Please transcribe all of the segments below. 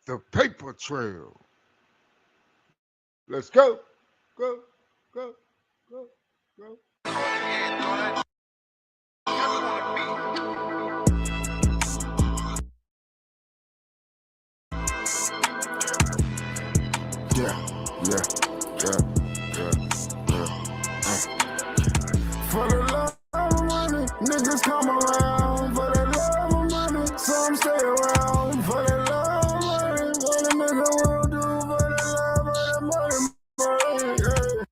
the paper trail. Let's go, go, go, go, go. Yeah, yeah, yeah, yeah, yeah. For the love of money, niggas come around. For the love of money, some stay around. For the love of money, what a nigga will do. For the love of the money, yeah.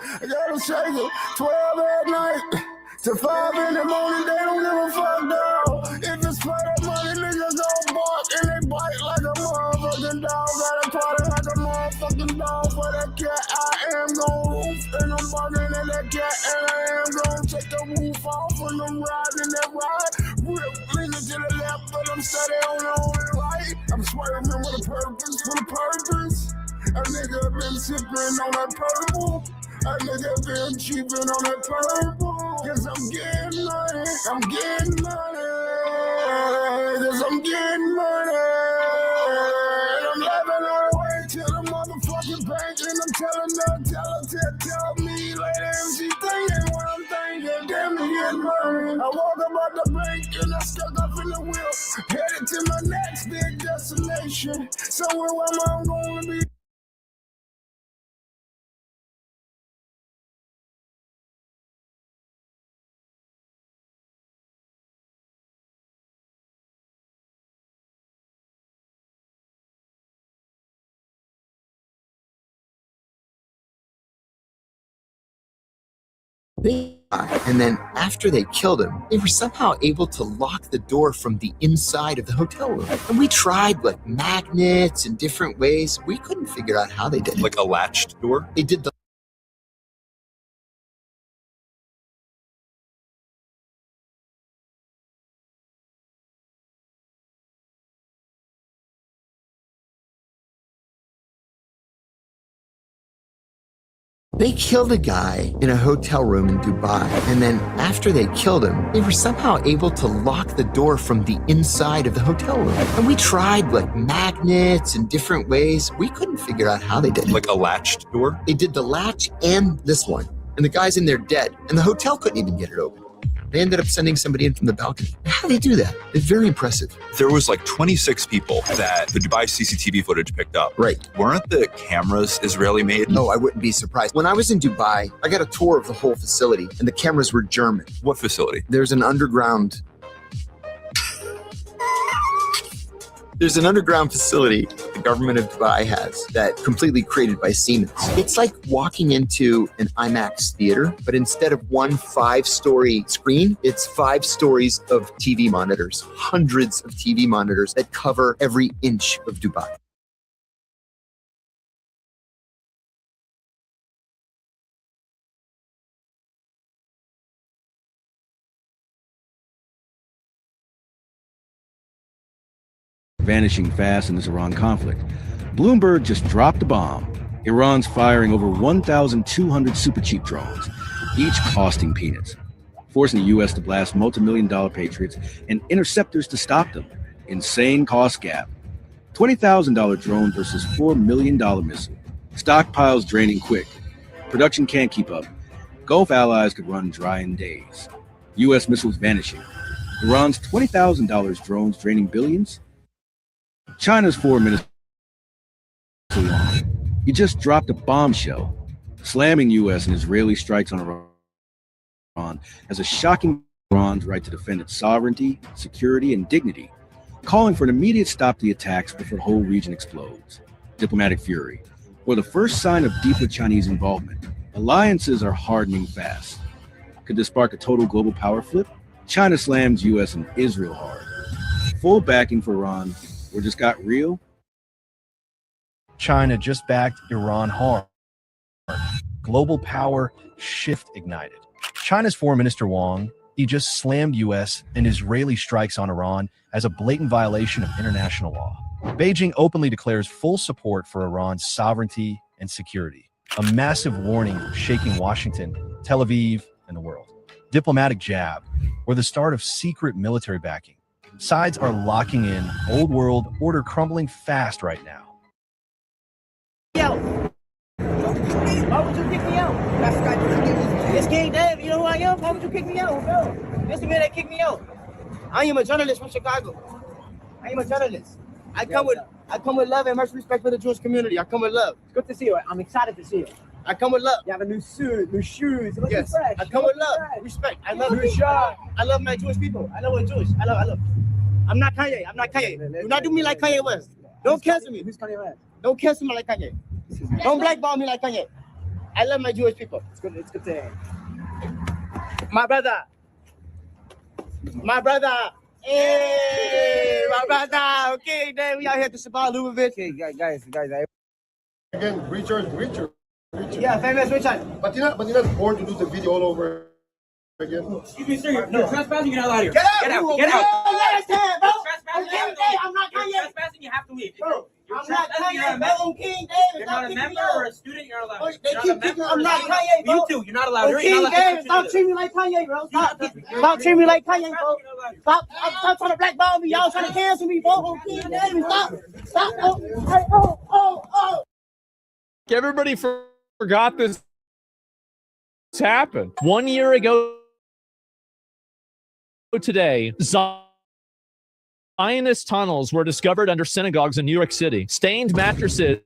I gotta shake it 12 at night to 5 in the morning. They don't give a fuck, dog. If it's for the money, niggas gon' bark and they bite like a motherfucking dog. Gotta party like a motherfucking dog. For that cat, I am gon' roof and I'm barking at that cat, and I am gon' take the roof off when I'm riding that ride. Rip, leaning to the left, but I'm steady on the only right. I'm swerving with a purpose, A nigga been sipping on that purple. A nigga been cheaping on that purple. Cause I'm getting money. I'm getting money. Cause I'm getting money. And I'm laughing all the way to the motherfucking bank. And I'm telling her, tell me later if she thinking what I'm thinking. Damn me getting money. I walk about the bank and I stuck up in the wheel. Headed to my next big destination. Somewhere where I'm gonna be. And then after they killed him, they were somehow able to lock the door from the inside of the hotel room. And we tried like magnets and different ways. We couldn't figure out how they did it. Like a latched door? They did the They killed a guy in a hotel room in Dubai, and then after they killed him, they were somehow able to lock the door from the inside of the hotel room. And we tried like magnets and different ways. We couldn't figure out how they did it. Like a latched door? They did the latch and this one, and the guy's in there dead, and the hotel couldn't even get it open. They ended up sending somebody in from the balcony. How do they do that? It's very impressive. There was like 26 people that the Dubai CCTV footage picked up. Right. Weren't the cameras Israeli made? No, I wouldn't be surprised. When I was in Dubai, I got a tour of the whole facility, and the cameras were German. What facility? There's an underground facility the government of Dubai has that completely created by Siemens. It's like walking into an IMAX theater, but instead of one 5-story screen, it's 5 stories of TV monitors, hundreds of TV monitors that cover every inch of Dubai. Vanishing fast in this Iran conflict. Bloomberg just dropped a bomb. Iran's firing over 1,200 super cheap drones, each costing peanuts, forcing the U.S. to blast multi-million-dollar Patriots and interceptors to stop them. Insane cost gap. $20,000 drone versus $4 million missile. Stockpiles draining quick. Production can't keep up. Gulf allies could run dry in days. U.S. missiles vanishing. Iran's $20,000 drones draining billions. China's foreign minister, he just dropped a bombshell, slamming U.S. and Israeli strikes on Iran as a shocking Iran's right to defend its sovereignty, security, and dignity, calling for an immediate stop to the attacks before the whole region explodes. Diplomatic fury. For the first sign of deeper Chinese involvement, alliances are hardening fast. Could this spark a total global power flip? China slams U.S. and Israel hard. Full backing for Iran. We just got real. China just backed Iran hard. Global power shift ignited. China's Foreign Minister Wang, he just slammed U.S. and Israeli strikes on Iran as a blatant violation of international law. Beijing openly declares full support for Iran's sovereignty and security. A massive warning shaking Washington, Tel Aviv, and the world. Diplomatic jab, or the start of secret military backing. Sides are locking in, old world order crumbling fast right now. Why would you kick me out? It's King David. You know who I am? Why would you kick me out, bro? This the man that kicked me out. I am a journalist from Chicago. I am a journalist. I come with love and much respect for the Jewish community. I come with love. It's good to see you. I'm excited to see you. I come with love. You have a new suit, new shoes. Yes. Fresh. I come with love, respect. I love you. I love my Jewish people. I love Jewish. I love. I'm not Kanye. Do not do me like Kanye West. Don't cancel me. Who's Kanye West? Don't cancel me like Kanye. Don't blackball me like Kanye. I love my Jewish people. It's good to hear. My brother. Hey, my brother. Okay, then we out here to Shabbat Lubavitch. Okay, guys. Again, Richard. Yeah, famous Richard. But you're not bored to do the video all over again? Excuse me, sir. No, trespassing, you're not allowed here. Get out. Get out. I'm not Kanye. Trespassing, you have to leave. Bro, I'm not Kanye. I'm King David. You're not a member or a student, you're not allowed. They keep kicking. I'm not Kanye, bro. You too, you're not allowed here. King David, stop treating me like Kanye, bro. Stop treating me like Kanye, bro. Stop trying to blackball me. Y'all trying to cancel me, bro. King David, stop. Oh. Everybody forgot this happened 1 year ago today. Zionist tunnels were discovered under synagogues in New York City. Stained mattresses.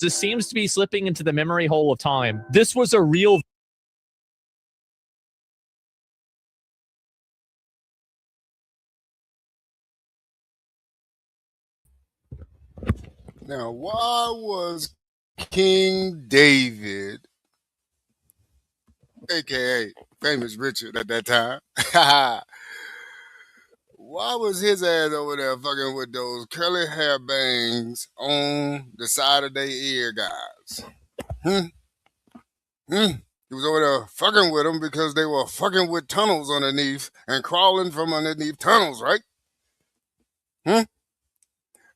This seems to be slipping into the memory hole of time. This was a real. Now, why was King David, aka Famous Richard at that time, why was his ass over there fucking with those curly hair bangs on the side of their ear, guys? He was over there fucking with them because they were fucking with tunnels underneath and crawling from underneath tunnels, right?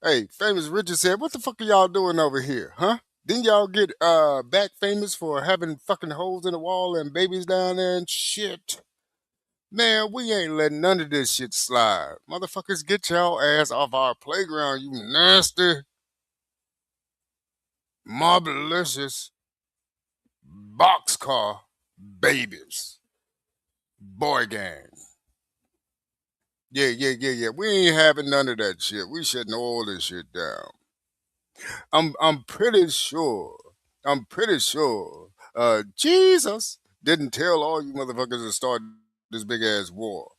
Hey, Famous Richard said, what the fuck are y'all doing over here, huh? Didn't y'all get back famous for having fucking holes in the wall and babies down there and shit? Man, we ain't letting none of this shit slide. Motherfuckers, get y'all ass off our playground, you nasty, marvelicious boxcar babies. Boy gang. Yeah. We ain't having none of that shit. We shutting all this shit down. I'm pretty sure Jesus didn't tell all you motherfuckers to start this big ass war.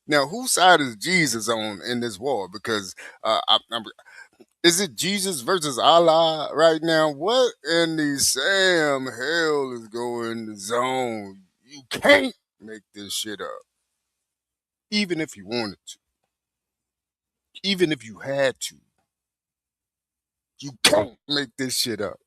Now, whose side is Jesus on in this war? Because is it Jesus versus Allah right now? What in the Sam hell is going on? You can't make this shit up. Even if you wanted to. Even if you had to. You can't make this shit up.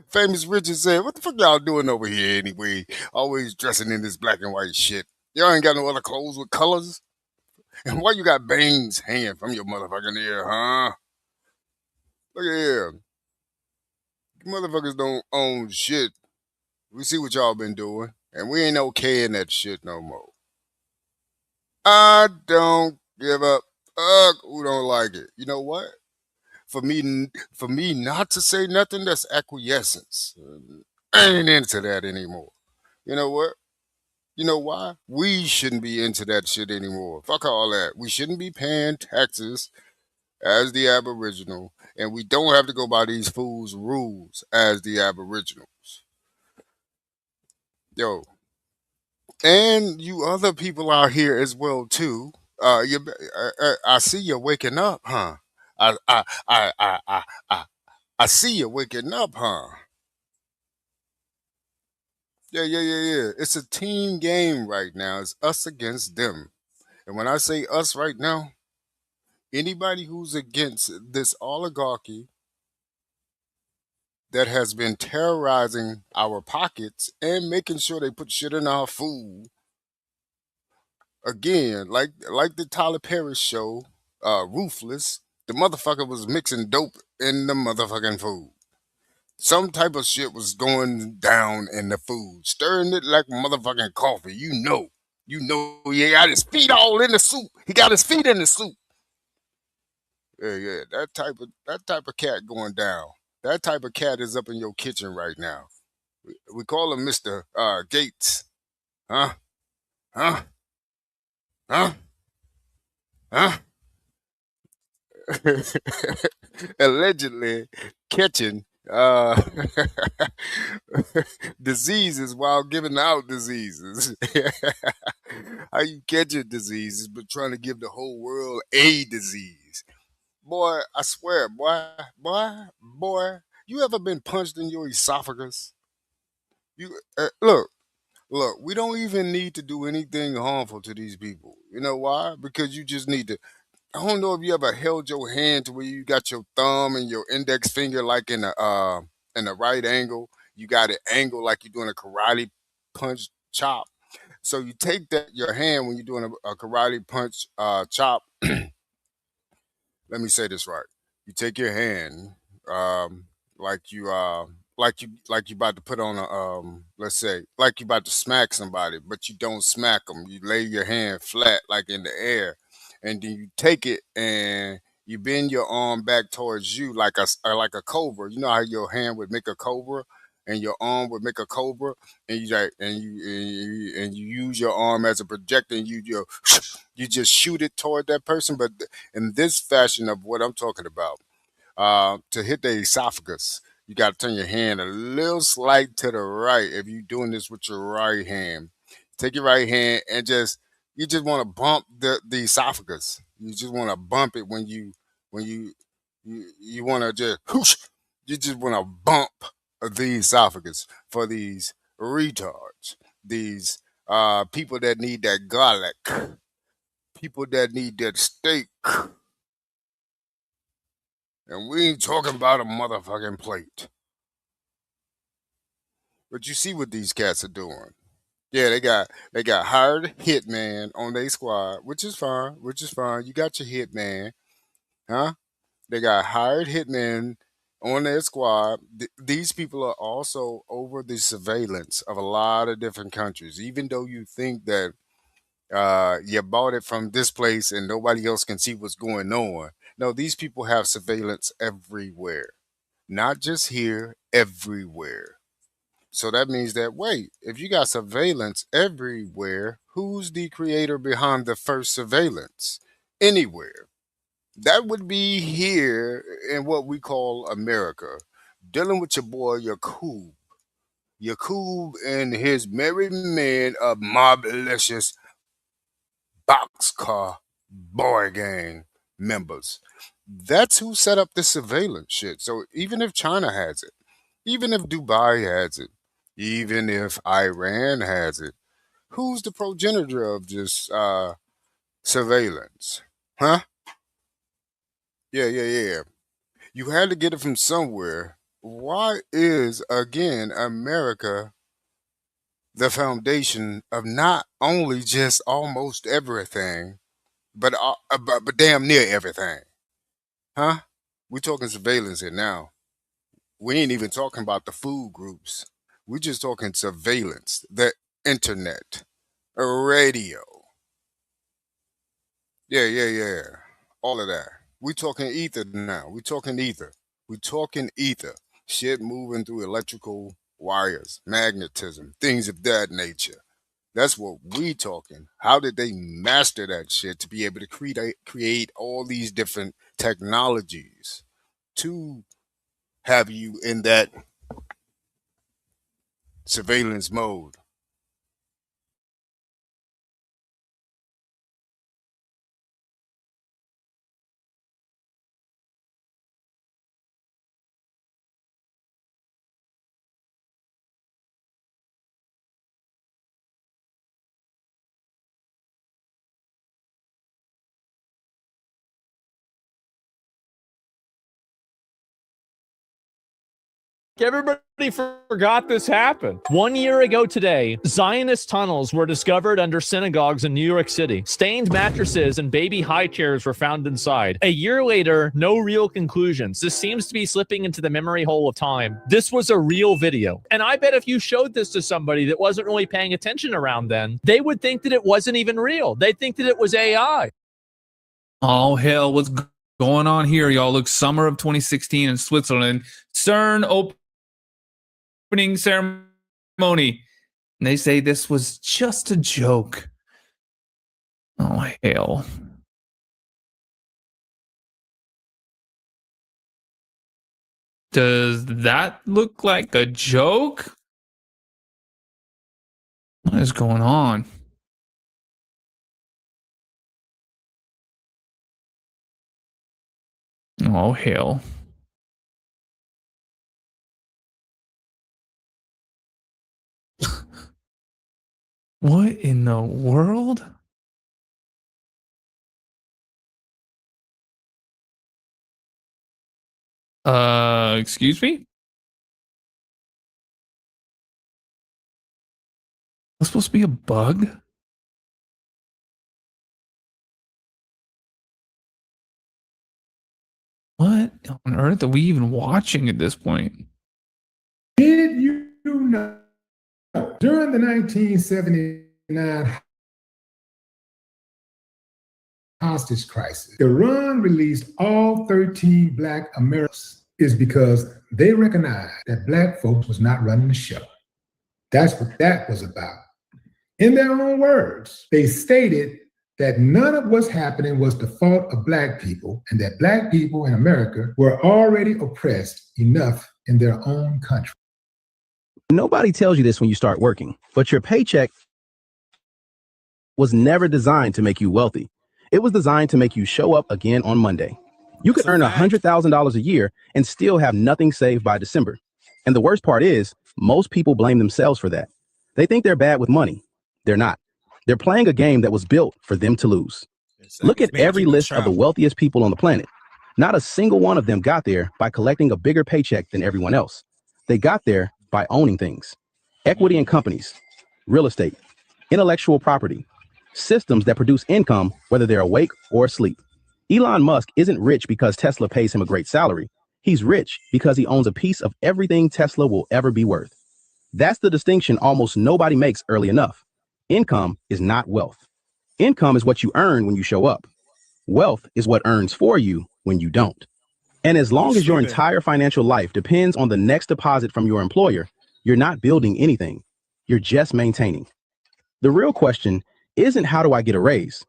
Famous Richard said, what the fuck y'all doing over here anyway? Always dressing in this black and white shit. Y'all ain't got no other clothes with colors? And why you got bangs hanging from your motherfucking ear, huh? Look at here. You motherfuckers don't own shit. We see what y'all been doing, and we ain't okay in that shit no more. I don't give a fuck who don't like it. You know what? For me not to say nothing, that's acquiescence. I ain't into that anymore. You know what? You know why? We shouldn't be into that shit anymore. Fuck all that. We shouldn't be paying taxes as the Aboriginal, and we don't have to go by these fools' rules as the Aboriginals. Yo. And you other people out here as well too. I see you waking up, huh? I see you waking up, huh? Yeah. It's a team game right now. It's us against them. And when I say us right now, anybody who's against this oligarchy that has been terrorizing our pockets and making sure they put shit in our food. Again, like the Tyler Perry show, Ruthless, the motherfucker was mixing dope in the motherfucking food. Some type of shit was going down in the food, stirring it like motherfucking coffee, you know. You know he got his feet all in the soup. He got his feet in the soup. Yeah, yeah. That type of cat going down. That type of cat is up in your kitchen right now. We call him Mr. Gates. Huh? Huh? Huh? Huh? Allegedly catching diseases while giving out diseases. How you catching diseases but trying to give the whole world a disease? Boy, I swear, boy, you ever been punched in your esophagus? You look, we don't even need to do anything harmful to these people. You know why? Because you just need to. I don't know if you ever held your hand to where you got your thumb and your index finger like in the right angle. You got it angled like you're doing a karate punch chop. So you take that your hand when you're doing a karate punch chop. Let me say this right. You take your hand, um, like you about to put on a let's say like you about to smack somebody, but you don't smack them. You lay your hand flat like in the air, and then you take it and you bend your arm back towards you like a cobra. You know how your hand would make a cobra and your arm would make a cobra, and you use your arm as a projector, and you just shoot it toward that person, but in this fashion of what I'm talking about, to hit the esophagus, you got to turn your hand a little slight to the right. If you're doing this with your right hand, take your right hand and you just want to bump the esophagus. You just want to bump it when you want to just whoosh, you just want to bump the esophagus for these retards, these people that need that garlic, people that need that steak, and we ain't talking about a motherfucking plate. But you see what these cats are doing. Yeah, they got hired hitman on their squad, which is fine, which is fine. You got your hitman, huh? They got hired hitmen on their squad. These people are also over the surveillance of a lot of different countries. Even though you think that you bought it from this place and nobody else can see what's going on. No, these people have surveillance everywhere, not just here, everywhere. So that means that, wait, if you got surveillance everywhere, who's the creator behind the first surveillance? Anywhere. That would be here in what we call America, dealing with your boy Yakub. Yakub and his merry men of moblicious boxcar boy gang members. That's who set up this surveillance shit. So even if China has it, even if Dubai has it, even if Iran has it, who's the progenitor of this surveillance? Huh? Yeah, yeah, yeah. You had to get it from somewhere. Why is, again, America the foundation of not only just almost everything, but damn near everything? Huh? We talking surveillance here now. We ain't even talking about the food groups. We just talking surveillance, the internet, a radio. Yeah, yeah, yeah. All of that. We talking ether now. We talking ether. We talking ether. Shit moving through electrical wires, magnetism, things of that nature. That's what we talking. How did they master that shit to be able to create all these different technologies to have you in that surveillance mode? Everybody forgot this happened. 1 year ago today, Zionist tunnels were discovered under synagogues in New York City. Stained mattresses and baby high chairs were found inside. A year later, no real conclusions. This seems to be slipping into the memory hole of time. This was a real video. And I bet if you showed this to somebody that wasn't really paying attention around then, they would think that it wasn't even real. They'd think that it was AI. Oh, hell, what's going on here, y'all? Look, summer of 2016 in Switzerland, CERN opening ceremony. And they say this was just a joke. Oh, hell. Does that look like a joke? What is going on? Oh, hell. What in the world? Excuse me? That's supposed to be a bug? What on earth are we even watching at this point? Did you know during the 1979 hostage crisis, Iran released all 13 Black Americans is because they recognized that Black folks was not running the show. That's what that was about. In their own words, they stated that none of what's happening was the fault of Black people and that Black people in America were already oppressed enough in their own country. Nobody tells you this when you start working, but your paycheck was never designed to make you wealthy. It was designed to make you show up again on Monday. You could earn $100,000 a year and still have nothing saved by December. And the worst part is, most people blame themselves for that. They think they're bad with money. They're not. They're playing a game that was built for them to lose. Look at every list of the wealthiest people on the planet. Not a single one of them got there by collecting a bigger paycheck than everyone else. They got there by owning things. Equity in companies, real estate, intellectual property, systems that produce income whether they're awake or asleep. Elon Musk isn't rich because Tesla pays him a great salary. He's rich because he owns a piece of everything Tesla will ever be worth. That's the distinction almost nobody makes early enough. Income is not wealth. Income is what you earn when you show up. Wealth is what earns for you when you don't. And as long as your entire financial life depends on the next deposit from your employer, you're not building anything. You're just maintaining. The real question isn't how do I get a raise?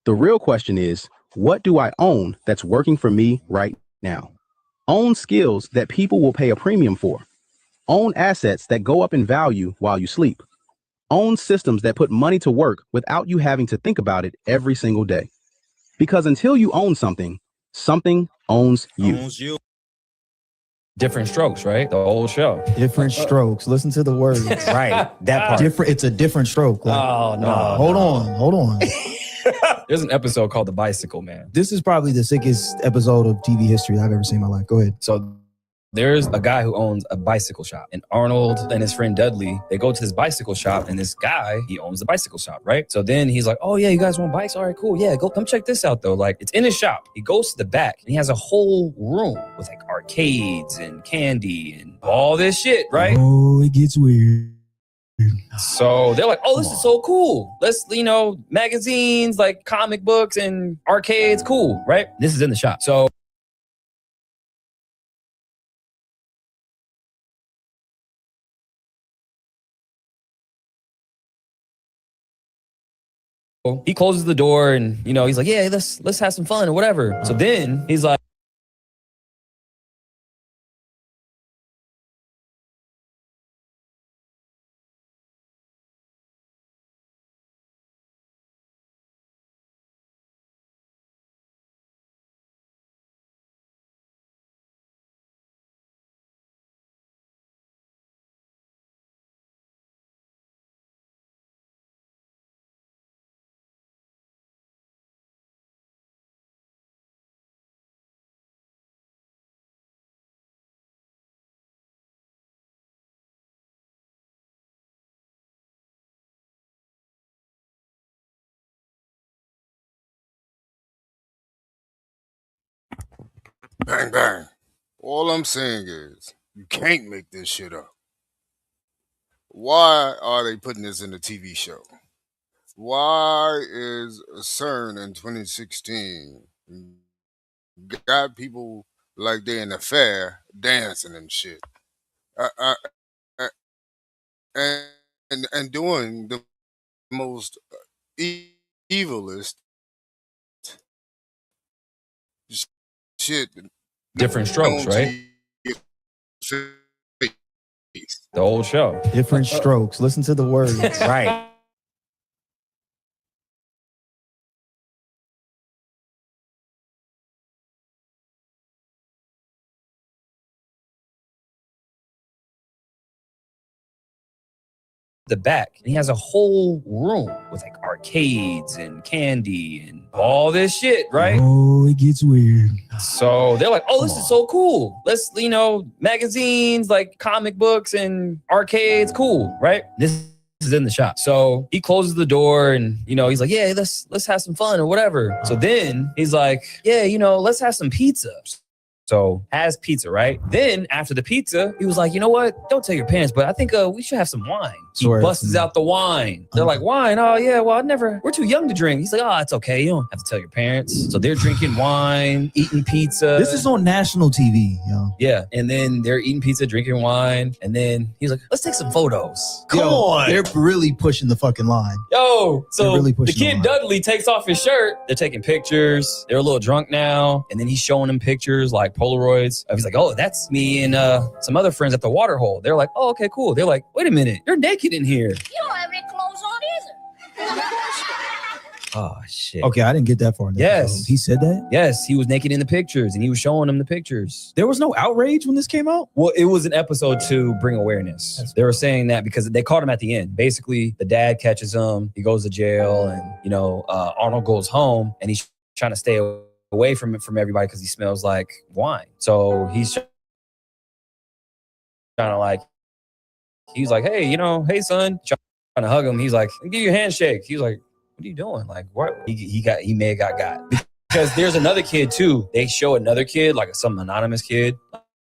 The real question is, what do I own that's working for me right now? Own skills that people will pay a premium for. Own assets that go up in value while you sleep. Own systems that put money to work without you having to think about it every single day. Because until you own something, something owns you. Different strokes, right? The whole show. Different strokes. Listen to the words. Right. That part. Different. It's a different stroke. Like, Oh, no. hold on. There's an episode called The Bicycle Man. This is probably the sickest episode of TV history I've ever seen in my life. Go ahead. So there's a guy who owns a bicycle shop, and Arnold and his friend Dudley, they go to this bicycle shop, and this guy, he owns the bicycle shop, right? So then he's like, oh yeah, you guys want bikes? All right, cool. Yeah, come check this out though. Like, it's in his shop. He goes to the back and he has a whole room with like arcades and candy and all this shit, right? Oh, it gets weird. So they're like, oh, this is so cool. Let's, magazines, like comic books and arcades, cool, right? This is in the shop. So he closes the door and, he's like, yeah, let's have some fun or whatever. So then he's like, Bang, bang. All I'm saying is, you can't make this shit up. Why are they putting this in a TV show? Why is CERN in 2016 got people like they in a fair dancing and shit? Uh, uh, and doing the most evilest shit. Different Strokes, right? The old show. Different strokes. Listen to the words. Right. The back, and he has a whole room with like arcades and candy and all this shit, right? Oh, it gets weird. So they're like, oh, this is so cool. Let's, magazines, like comic books and arcades, cool, right? This is in the shop. So he closes the door and, he's like, yeah, let's have some fun or whatever. So then he's like, yeah, let's have some pizza. So has pizza, right? Then after the pizza, he was like, you know what? Don't tell your parents, but I think we should have some wine. He busts out the wine. They're like, wine? Oh yeah, well we're too young to drink. He's like, oh, it's okay. You don't have to tell your parents. So they're drinking wine, eating pizza. This is on national TV, yo. Yeah. And then they're eating pizza, drinking wine. And then he's like, let's take some photos. Come on. They're really pushing the fucking line. Yo, so really the kid Dudley takes off his shirt. They're taking pictures. They're a little drunk now. And then he's showing them pictures like Polaroids. He's like, oh, that's me and some other friends at the water hole. They're like, oh, okay, cool. They're like, wait a minute, you're naked in here. You don't have any clothes on either. Oh, shit. Okay, I didn't get that far. In the episode. He said that? Yes, he was naked in the pictures and he was showing them the pictures. There was no outrage when this came out? Well, it was an episode to bring awareness. They were saying that because they caught him at the end. Basically, the dad catches him. He goes to jail and, Arnold goes home and he's trying to stay away from everybody because he smells like wine. So he's trying to he's like, hey, hey son, trying to hug him. He's like, give you a handshake. He's like, what are you doing? Like, what? He may have got because there's another kid too. They show another kid, like some anonymous kid.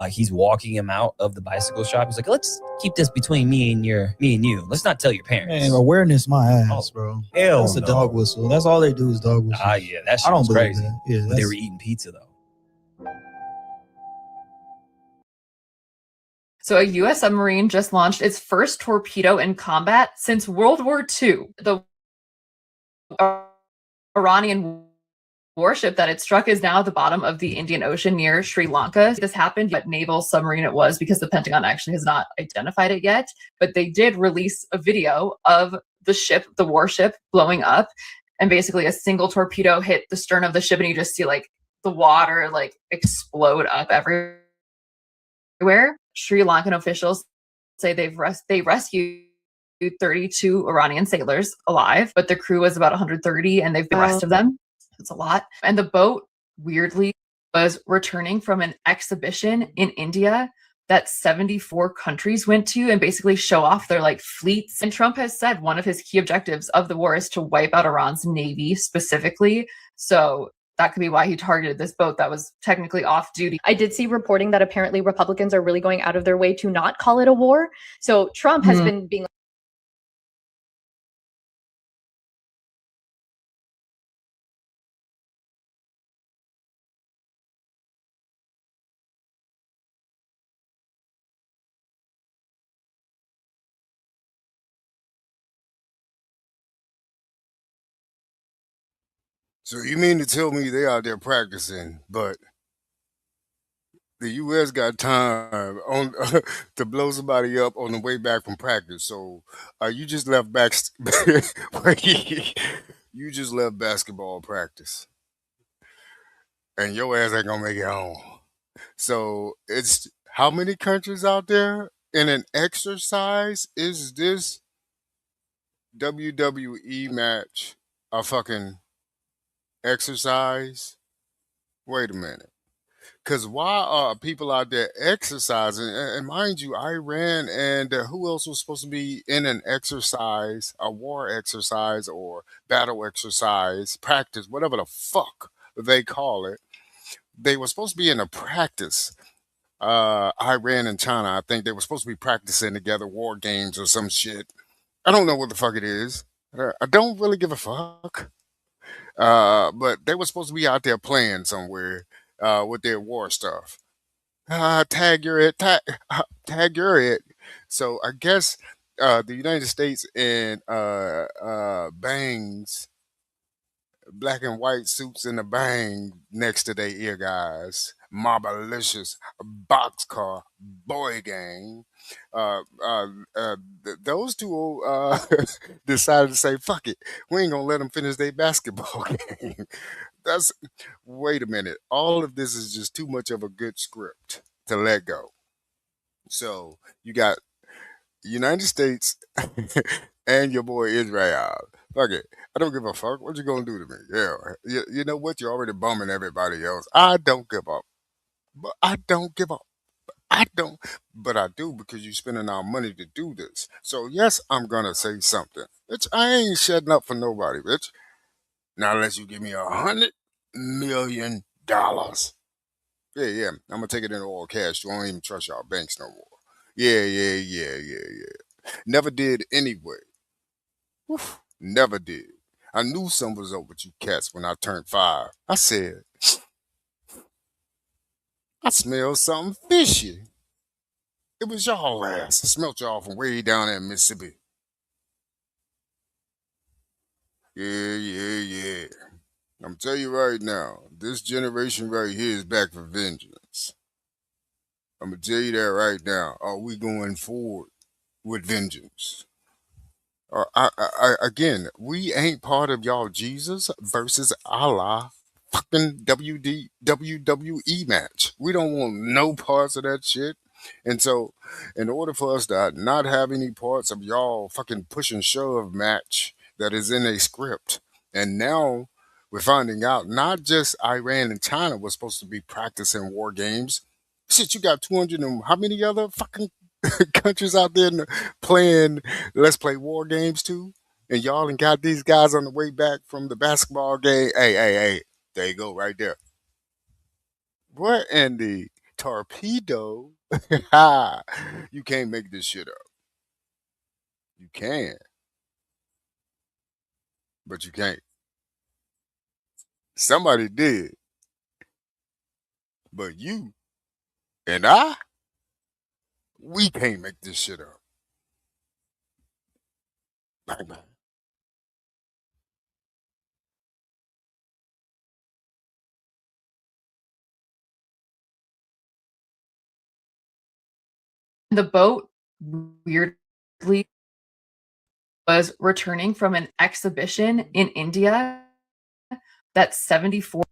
Like he's walking him out of the bicycle shop. He's like, let's keep this between me and you. Let's not tell your parents. Man, awareness my ass, bro. Hell That's a dog whistle. That's all they do is dog whistle. Yeah, that shit I don't was believe crazy. that. Yeah, But they were eating pizza though. So a U.S. submarine just launched its first torpedo in combat since World War II. The Iranian warship that it struck is now at the bottom of the Indian Ocean near Sri Lanka. This happened, what naval submarine it was, because the Pentagon actually has not identified it yet. But they did release a video of the warship blowing up, and basically a single torpedo hit the stern of the ship, and you just see the water explode up everywhere. Sri Lankan officials say they rescued 32 Iranian sailors alive, but the crew was about 130, and they've been the rest of them. It's a lot. And the boat, weirdly, was returning from an exhibition in India that 74 countries went to and basically show off their fleets. And Trump has said one of his key objectives of the war is to wipe out Iran's navy specifically. So that could be why he targeted this boat that was technically off duty. I did see reporting that apparently Republicans are really going out of their way to not call it a war. So Trump has been being So you mean to tell me they out there practicing, but the U.S. got time on to blow somebody up on the way back from practice? So you just left you just left basketball practice, and your ass ain't gonna make it home. So it's how many countries out there in an exercise? Is this WWE match a fucking exercise? Wait a minute. Because why are people out there exercising? And mind you, Iran and who else was supposed to be in an exercise, a war exercise or battle exercise, practice, whatever the fuck they call it. they were supposed to be in a practice. Iran and China, I think they were supposed to be practicing together war games or some shit. I don't know what the fuck it is. I don't really give a fuck. But they were supposed to be out there playing somewhere with their war stuff. Tag your it, tag your it. So I guess the United States and bangs, black and white suits in the bang next to their ear guys, Marbalicious, Boxcar, Boy Gang. Those two decided to say, fuck it. We ain't gonna let them finish their basketball game. That's Wait a minute. All of this is just too much of a good script to let go. So you got United States and your boy Israel. Fuck it. I don't give a fuck. What you gonna do to me? Yeah. You know what? You're already bumming everybody else. I don't give up. But I don't give up. I don't. But I do because you're spending our money to do this. So yes, I'm gonna say something. Bitch, I ain't shutting up for nobody, bitch. Not unless you give me $100 million. Yeah, yeah. I'm gonna take it in all cash. You won't even trust y'all banks no more. Yeah, yeah, yeah, yeah, yeah. Never did anyway. Oof, never did. I knew something was up with you cats when I turned 5. I said, I smelled something fishy. It was y'all ass. I smelt y'all from way down there in Mississippi. Yeah, yeah, yeah. I'm tell you right now, this generation right here is back for vengeance. I'm gonna tell you that right now. Are we going forward with vengeance? Again, we ain't part of y'all Jesus versus Allah fucking WWE match. We don't want no parts of that shit. And so, in order for us to not have any parts of y'all fucking push and shove match that is in a script, and now we're finding out not just Iran and China was supposed to be practicing war games. Shit, you got 200 and how many other fucking countries out there playing let's play war games too? And y'all and got these guys on the way back from the basketball game. Hey, hey, hey, there you go, right there. What in the torpedo? You can't make this shit up. You can, but you can't. Somebody did, but you and we can't make this shit up. Bang, bang. The boat weirdly was returning from an exhibition in India that 74but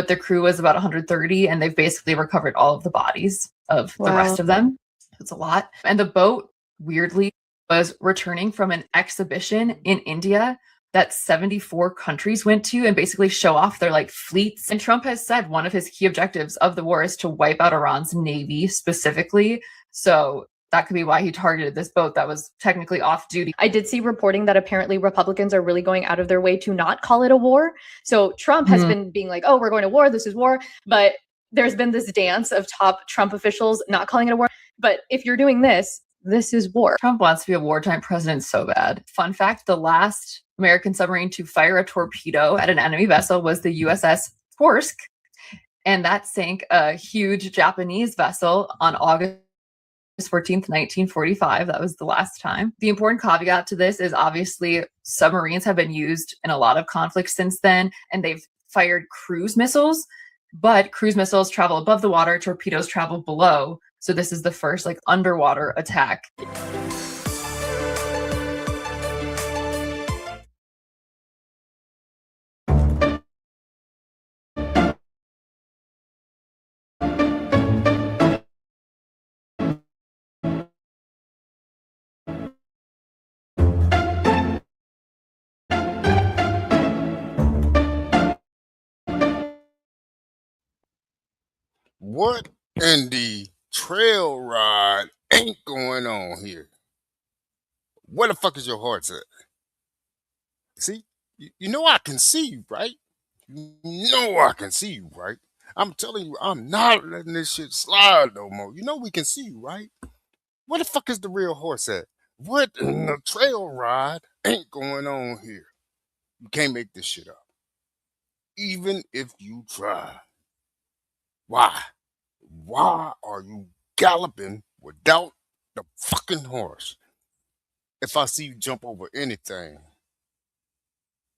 the crew was about 130 and they've basically recovered all of the bodies of the rest of them. It's a lot. And the boat weirdly was returning from an exhibition in India that 74 countries went to and basically show off their like fleets. And Trump has said one of his key objectives of the war is to wipe out Iran's navy specifically. So that could be why he targeted this boat that was technically off duty. I did see reporting that apparently Republicans are really going out of their way to not call it a war. So Trump has been being like, oh, we're going to war. This is war. But there's been this dance of top Trump officials not calling it a war. But if you're doing this, this is war. Trump wants to be a wartime president so bad. Fun fact, the last American submarine to fire a torpedo at an enemy vessel was the USS Kursk. And that sank a huge Japanese vessel on August 14th, 1945. That was the last time. The important caveat to this is obviously submarines have been used in a lot of conflicts since then, and they've fired cruise missiles, but cruise missiles travel above the water, torpedoes travel below. So this is the first like underwater attack. What in the trail ride ain't going on here? Where the fuck is your horse at? See, you know I can see you, right? You know I can see you, right? I'm telling you, I'm not letting this shit slide no more. You know we can see you, right? Where the fuck is the real horse at? What in the trail ride ain't going on here? You can't make this shit up. Even if you try. Why? Why are you galloping without the fucking horse? If I see you jump over anything,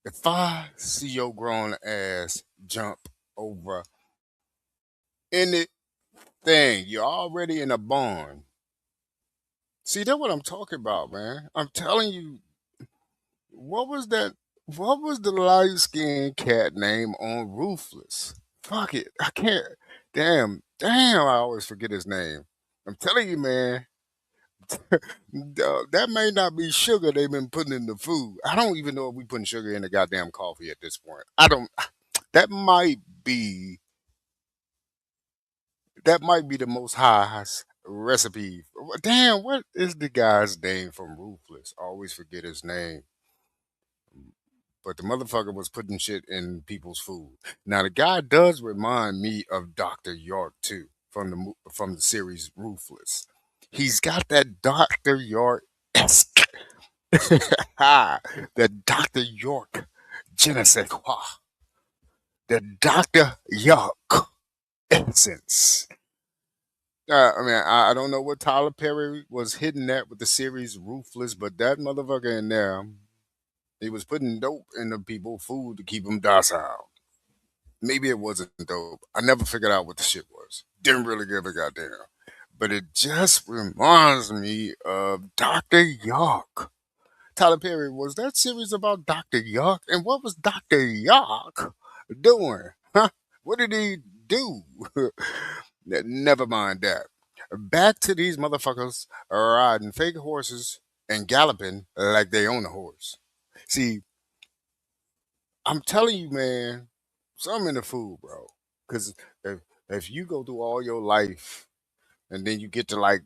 if I see your grown ass jump over anything, you're already in a barn. See, that's what I'm talking about, man. I'm telling you, what was that? What was the light skinned cat name on Ruthless? Fuck it. I can't. Damn, I always forget his name. I'm telling you, man, that may not be sugar they've been putting in the food. I don't even know if we putting sugar in the goddamn coffee at this point. I don't. That might be the most highest recipe. Damn, what is the guy's name from Ruthless? I always forget his name. But the motherfucker was putting shit in people's food. Now the guy does remind me of Dr. York too, from the series Ruthless. He's got that Dr. York esque, the Dr. York, je ne sais quoi, the Dr. York essence. I don't know what Tyler Perry was hitting at with the series Ruthless, but that motherfucker in there, he was putting dope in the people food to keep them docile. Maybe it wasn't dope. I never figured out what the shit was. Didn't really give a goddamn. But it just reminds me of Dr. York. Tyler Perry, was that series about Dr. York? And what was Dr. York doing? Huh? What did he do? Never mind that. Back to these motherfuckers riding fake horses and galloping like they own a horse. See, I'm telling you, man, something in the food, bro. Because if you go through all your life and then you get to like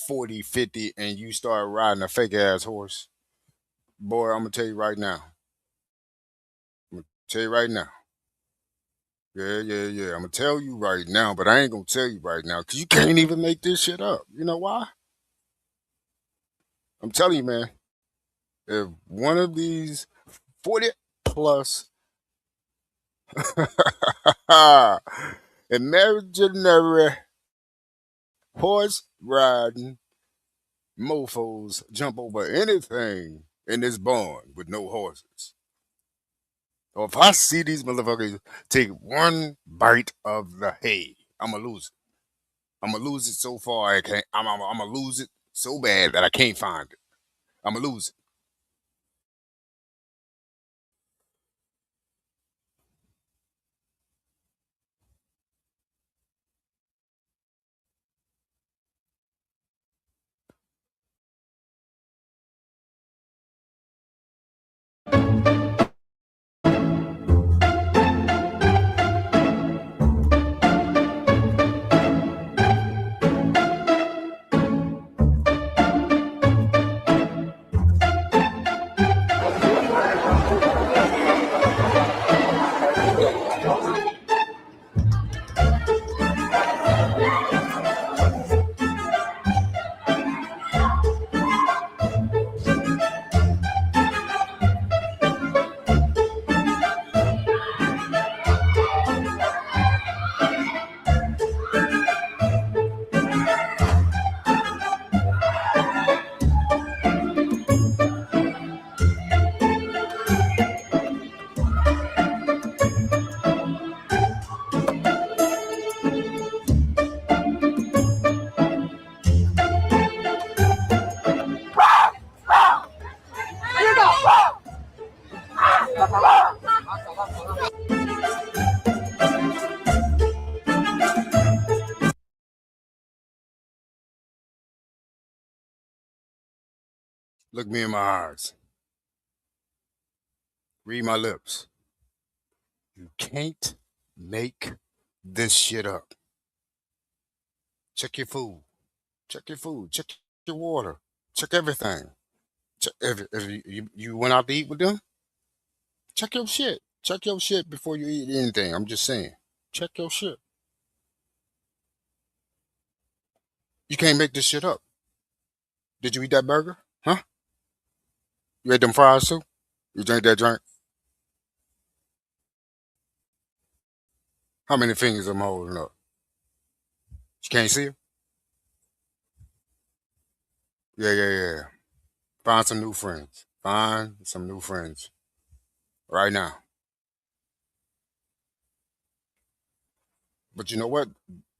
40, 50, and you start riding a fake ass horse, boy, I'm going to tell you right now. I'm going to tell you right now. Yeah. I'm going to tell you right now, but I ain't going to tell you right now because you can't even make this shit up. You know why? I'm telling you, man, if one of these 40 plus imaginary horse riding mofos jump over anything in this barn with no horses, or if I see these motherfuckers take one bite of the hay, I'm going to lose it. I'm going to lose it so far I can't. I'm going to lose it so bad that I can't find it. I'm going to lose it. Look me in my eyes. Read my lips. You can't make this shit up. Check your food. Check your food. Check your water. Check everything. Check, if you went out to eat with them, check your shit. Check your shit before you eat anything. I'm just saying. Check your shit. You can't make this shit up. Did you eat that burger? Huh? You ate them fries too? You drank that drink? How many fingers I'm holding up? You can't see them? Yeah. Find some new friends. Find some new friends. Right now. But you know what?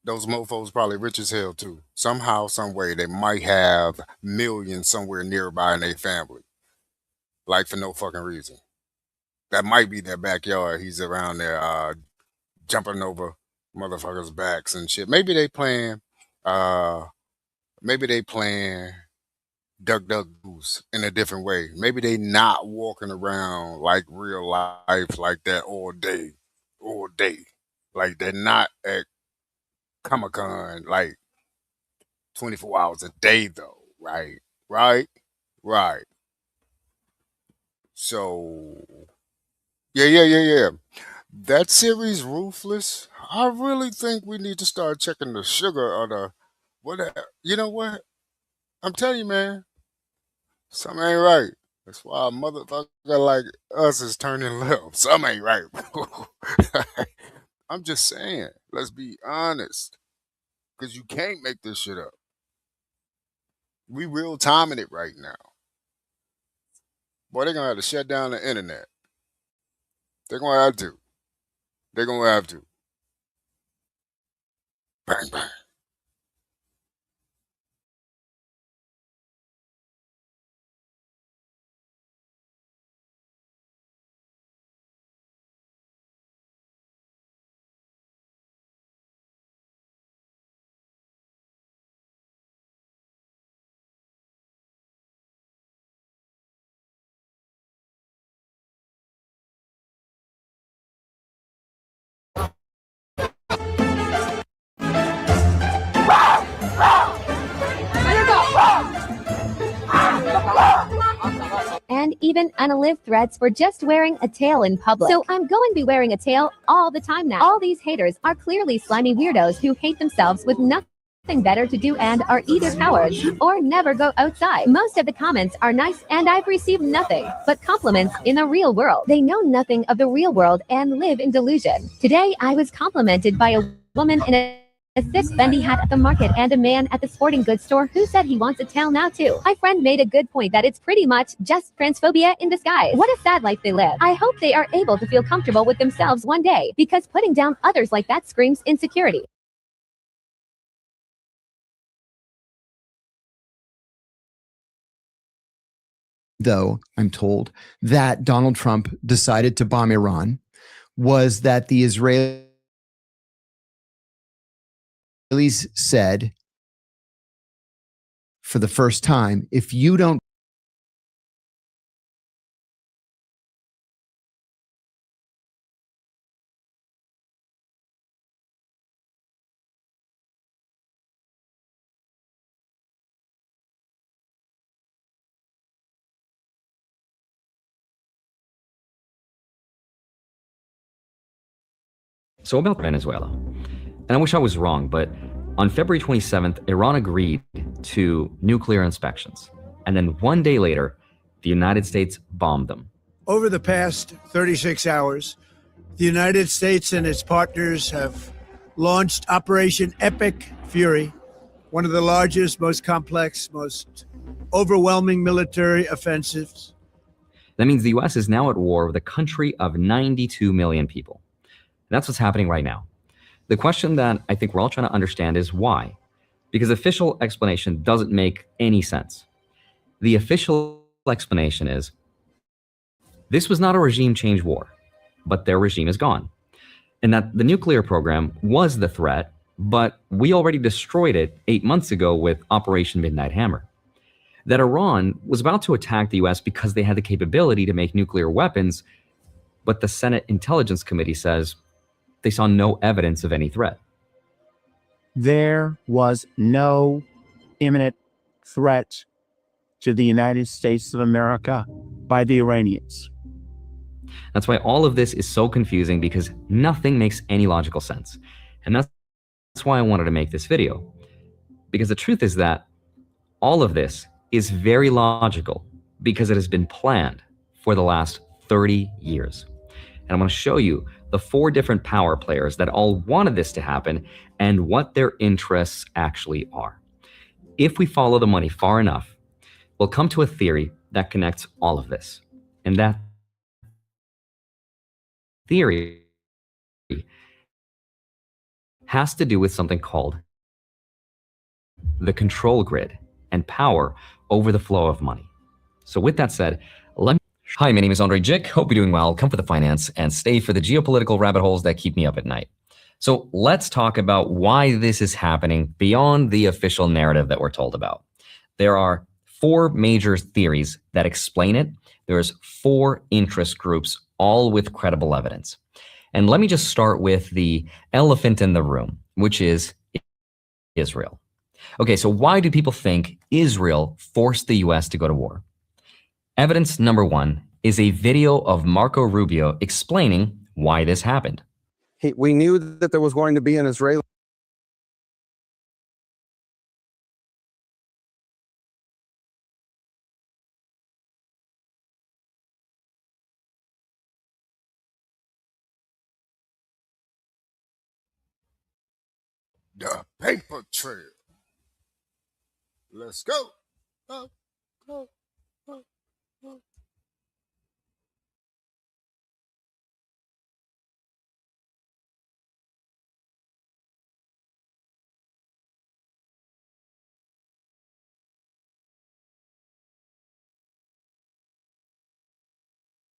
Those mofos probably rich as hell too. Somehow, some way, they might have millions somewhere nearby in their family. Like for no fucking reason. That might be their backyard. He's around there jumping over motherfuckers' backs and shit. Maybe they playing Duck Duck Goose in a different way. Maybe they not walking around like real life like that all day. All day. Like they're not at Comic-Con like 24 hours a day though. Right. So yeah. That series, Ruthless, I really think we need to start checking the sugar or the whatever. You know what? I'm telling you, man, something ain't right. That's why a motherfucker like us is turning left. Something ain't right, bro. I'm just saying, let's be honest. Because you can't make this shit up. We real timing it right now. Boy, they're going to have to shut down the internet. They're going to have to. They're going to have to. Bang, bang. And even unalived threats for just wearing a tail in public. So I'm going to be wearing a tail all the time now. All these haters are clearly slimy weirdos who hate themselves with nothing better to do and are either cowards or never go outside. Most of the comments are nice and I've received nothing but compliments in the real world. They know nothing of the real world and live in delusion. Today I was complimented by a woman in a thick bendy hat at the market and a man at the sporting goods store who said he wants a tail now too. My friend made a good point that it's pretty much just transphobia in disguise. What a sad life they live. I hope they are able to feel comfortable with themselves one day, because putting down others like that screams insecurity. Though I'm told that Donald Trump decided to bomb Iran was that the Israelis said for the first time, if you don't So about Venezuela, and I wish I was wrong, but on February 27th, Iran agreed to nuclear inspections. And then one day later, the United States bombed them. Over the past 36 hours, the United States and its partners have launched Operation Epic Fury, one of the largest, most complex, most overwhelming military offensives. That means the U.S. is now at war with a country of 92 million people. That's what's happening right now. The question that I think we're all trying to understand is why? Because official explanation doesn't make any sense. The official explanation is, this was not a regime change war, but their regime is gone. And that the nuclear program was the threat, but we already destroyed it 8 months ago with Operation Midnight Hammer. That Iran was about to attack the US because they had the capability to make nuclear weapons, but the Senate Intelligence Committee says they saw no evidence of any threat. There was no imminent threat to the United States of America by the Iranians. That's why all of this is so confusing, because nothing makes any logical sense. And that's why I wanted to make this video. Because the truth is that all of this is very logical because it has been planned for the last 30 years. And I'm going to show you the 4 different power players that all wanted this to happen and what their interests actually are. If we follow the money far enough, we'll come to a theory that connects all of this. And that theory has to do with something called the control grid and power over the flow of money. So with that said, Hi, my name is Andre Jick. Hope you're doing well. Come for the finance and stay for the geopolitical rabbit holes that keep me up at night. So let's talk about why this is happening beyond the official narrative that we're told about. There are 4 major theories that explain it. There's 4 interest groups, all with credible evidence. And let me just start with the elephant in the room, which is Israel. Okay, so why do people think Israel forced the US to go to war? Evidence number 1 is a video of Marco Rubio explaining why this happened. We knew that there was going to be an Israeli The paper trail. Let's go. Go, go, go, go.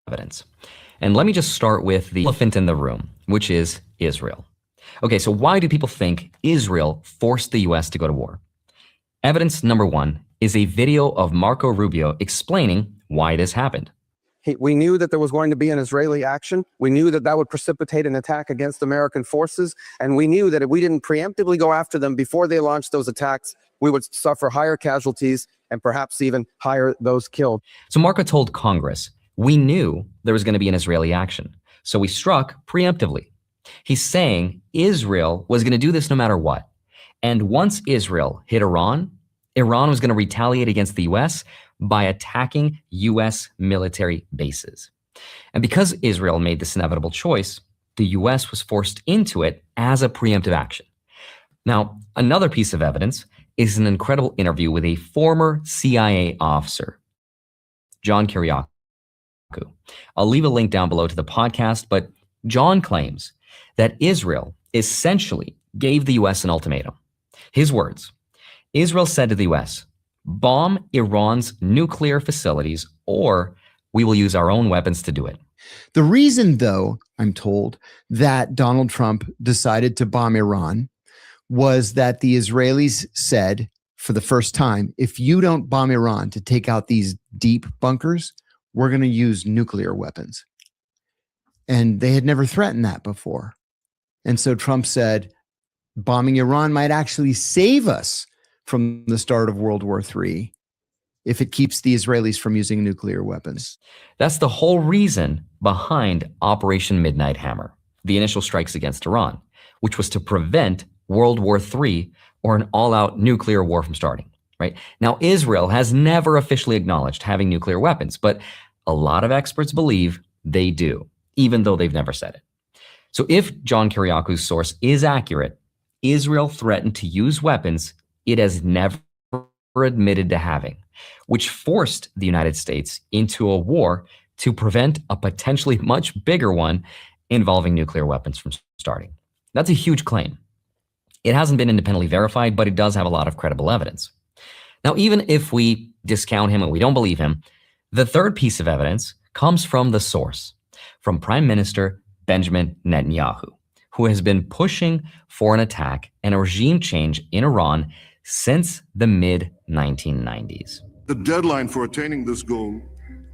Evidence. And let me just start with the elephant in the room, which is Israel. Okay, so why do people think Israel forced the US to go to war? Evidence number 1 is a video of Marco Rubio explaining why this happened. We knew that there was going to be an Israeli action. We knew that that would precipitate an attack against American forces. And we knew that if we didn't preemptively go after them before they launched those attacks, we would suffer higher casualties and perhaps even higher those killed. So Marco told Congress, we knew there was going to be an Israeli action, so we struck preemptively. He's saying Israel was going to do this no matter what. And once Israel hit Iran, Iran was going to retaliate against the US by attacking US military bases. And because Israel made this inevitable choice, the US was forced into it as a preemptive action. Now, another piece of evidence is an incredible interview with a former CIA officer, John Kiriakou. I'll leave a link down below to the podcast, but John claims that Israel essentially gave the US an ultimatum. His words, Israel said to the US, bomb Iran's nuclear facilities or we will use our own weapons to do it. The reason, though, I'm told, that Donald Trump decided to bomb Iran was that the Israelis said for the first time, if you don't bomb Iran to take out these deep bunkers, we're going to use nuclear weapons. And they had never threatened that before. And so Trump said, bombing Iran might actually save us from the start of World War III if it keeps the Israelis from using nuclear weapons. That's the whole reason behind Operation Midnight Hammer, the initial strikes against Iran, which was to prevent World War III or an all-out nuclear war from starting. Right? Now, Israel has never officially acknowledged having nuclear weapons, but a lot of experts believe they do, even though they've never said it. So if John Kiriakou's source is accurate, Israel threatened to use weapons it has never admitted to having, which forced the United States into a war to prevent a potentially much bigger one involving nuclear weapons from starting. That's a huge claim. It hasn't been independently verified, but it does have a lot of credible evidence. Now, even if we discount him and we don't believe him, the third piece of evidence comes from the source, from Prime Minister Benjamin Netanyahu, who has been pushing for an attack and a regime change in Iran since the mid-1990s. The deadline for attaining this goal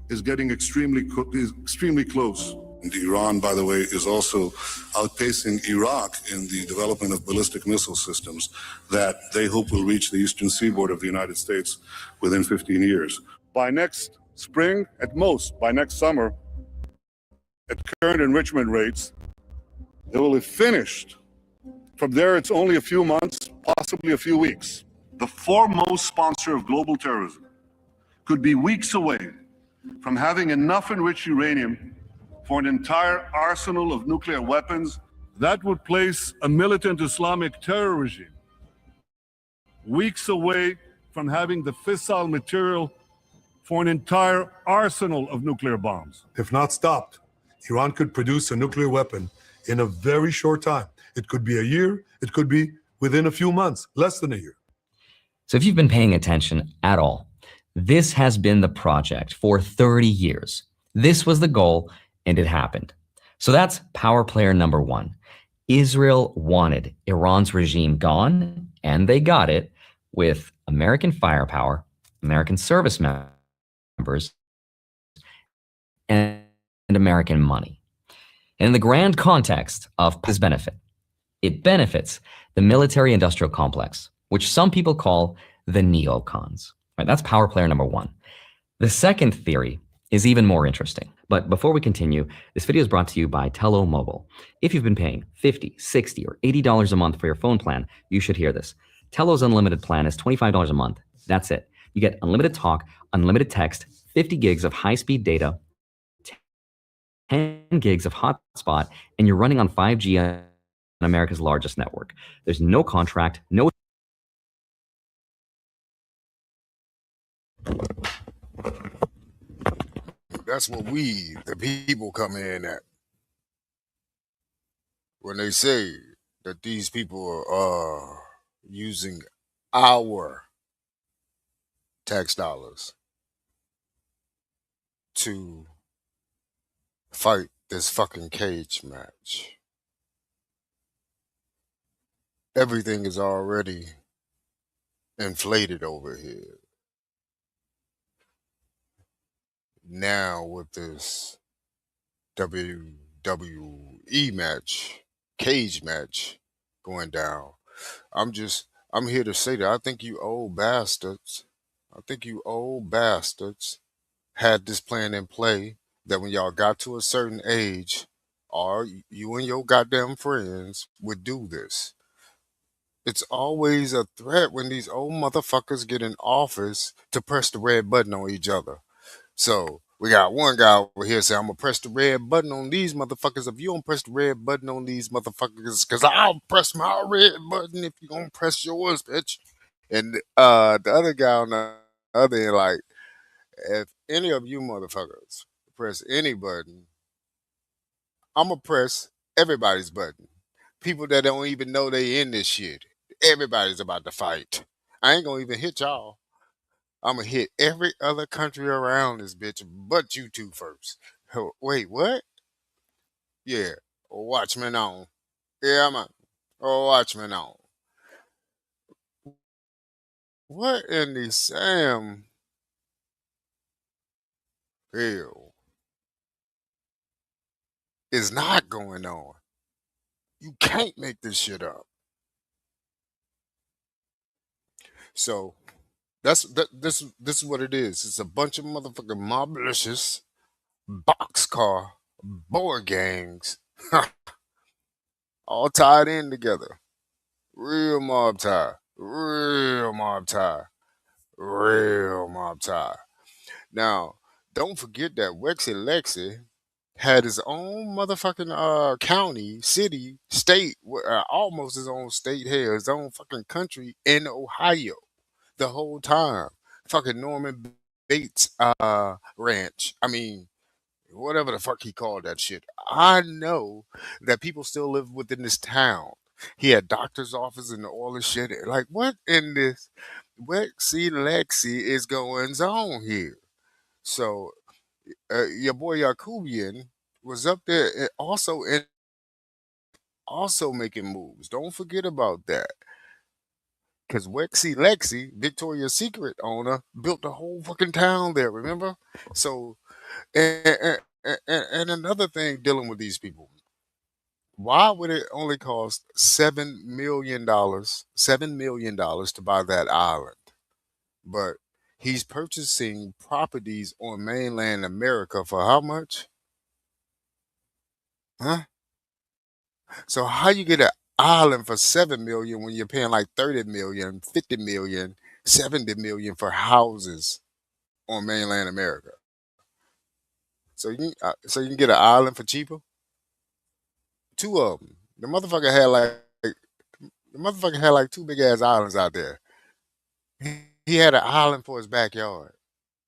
is getting extremely close. Iran, by the way, is also outpacing Iraq in the development of ballistic missile systems that they hope will reach the eastern seaboard of the United States within 15 years. By next spring, at most, by next summer, at current enrichment rates, they will have finished. From there, it's only a few months, possibly a few weeks. The foremost sponsor of global terrorism could be weeks away from having enough enriched uranium for an entire arsenal of nuclear weapons. That would place a militant Islamic terror regime weeks away from having the fissile material for an entire arsenal of nuclear bombs. If not stopped, Iran could produce a nuclear weapon in a very short time. It could be a year, it could be within a few months, less than a year. So if you've been paying attention at all, this has been the project for 30 years. This was the goal, and it happened. So that's power player number one. Israel wanted Iran's regime gone, and they got it with American firepower, American service members, and American money. And in the grand context of this benefit, it benefits the military-industrial complex, which some people call the neocons. Right, that's power player number one. The second theory is even more interesting. But before we continue, this video is brought to you by Tello Mobile. If you've been paying $50, $60, or $80 a month for your phone plan, you should hear this. Tello's unlimited plan is $25 a month. That's it. You get unlimited talk, unlimited text, 50 gigs of high-speed data, 10 gigs of hotspot, and you're running on 5G on America's largest network. There's no contract, no... That's what we, the people, come in at. When they say that these people are using our tax dollars to fight this fucking cage match. Everything is already inflated over here. Now with this WWE match, cage match going down, I'm here to say that I think you old bastards had this plan in play that when y'all got to a certain age, or you and your goddamn friends would do this. It's always a threat when these old motherfuckers get in office to press the red button on each other. So we got one guy over here saying, I'm gonna press the red button on these motherfuckers. If you don't press the red button on these motherfuckers, because I'll press my red button if you don't press yours, bitch. And the other guy on the other end, like, if any of you motherfuckers press any button, I'm gonna press everybody's button. People that don't even know they in this shit. Everybody's about to fight. I ain't gonna even hit y'all. I'm gonna hit every other country around this bitch, but you two first. Wait, what? Yeah, Watchmen on. Yeah, man. Watchmen on. What in the Sam hell is not going on? You can't make this shit up. So this is what it is. It's a bunch of motherfucking moblicious boxcar board gangs all tied in together. Real mob tie. Real mob tie. Real mob tie. Now, don't forget that Wexy Lexi had his own motherfucking county, city, state, almost his own state, hell, his own fucking country in Ohio the whole time. Fucking Norman Bates ranch. I mean, whatever the fuck he called that shit. I know that people still live within this town. He had doctor's office and all this shit. Like, what in this Wexy Lexi is going on here? So, your boy Yakubian was up there also making moves. Don't forget about that. Because Wexy Lexi, Victoria's Secret owner, built the whole fucking town there, remember? So, and and another thing dealing with these people, why would it only cost $7 million to buy that island? But he's purchasing properties on mainland America for how much? Huh? So how you get an island for 7 million when you're paying like 30 million, 50 million, 70 million for houses on mainland America? So you can get an island for cheaper? Two of them. The motherfucker had like two big ass islands out there. He had an island for his backyard.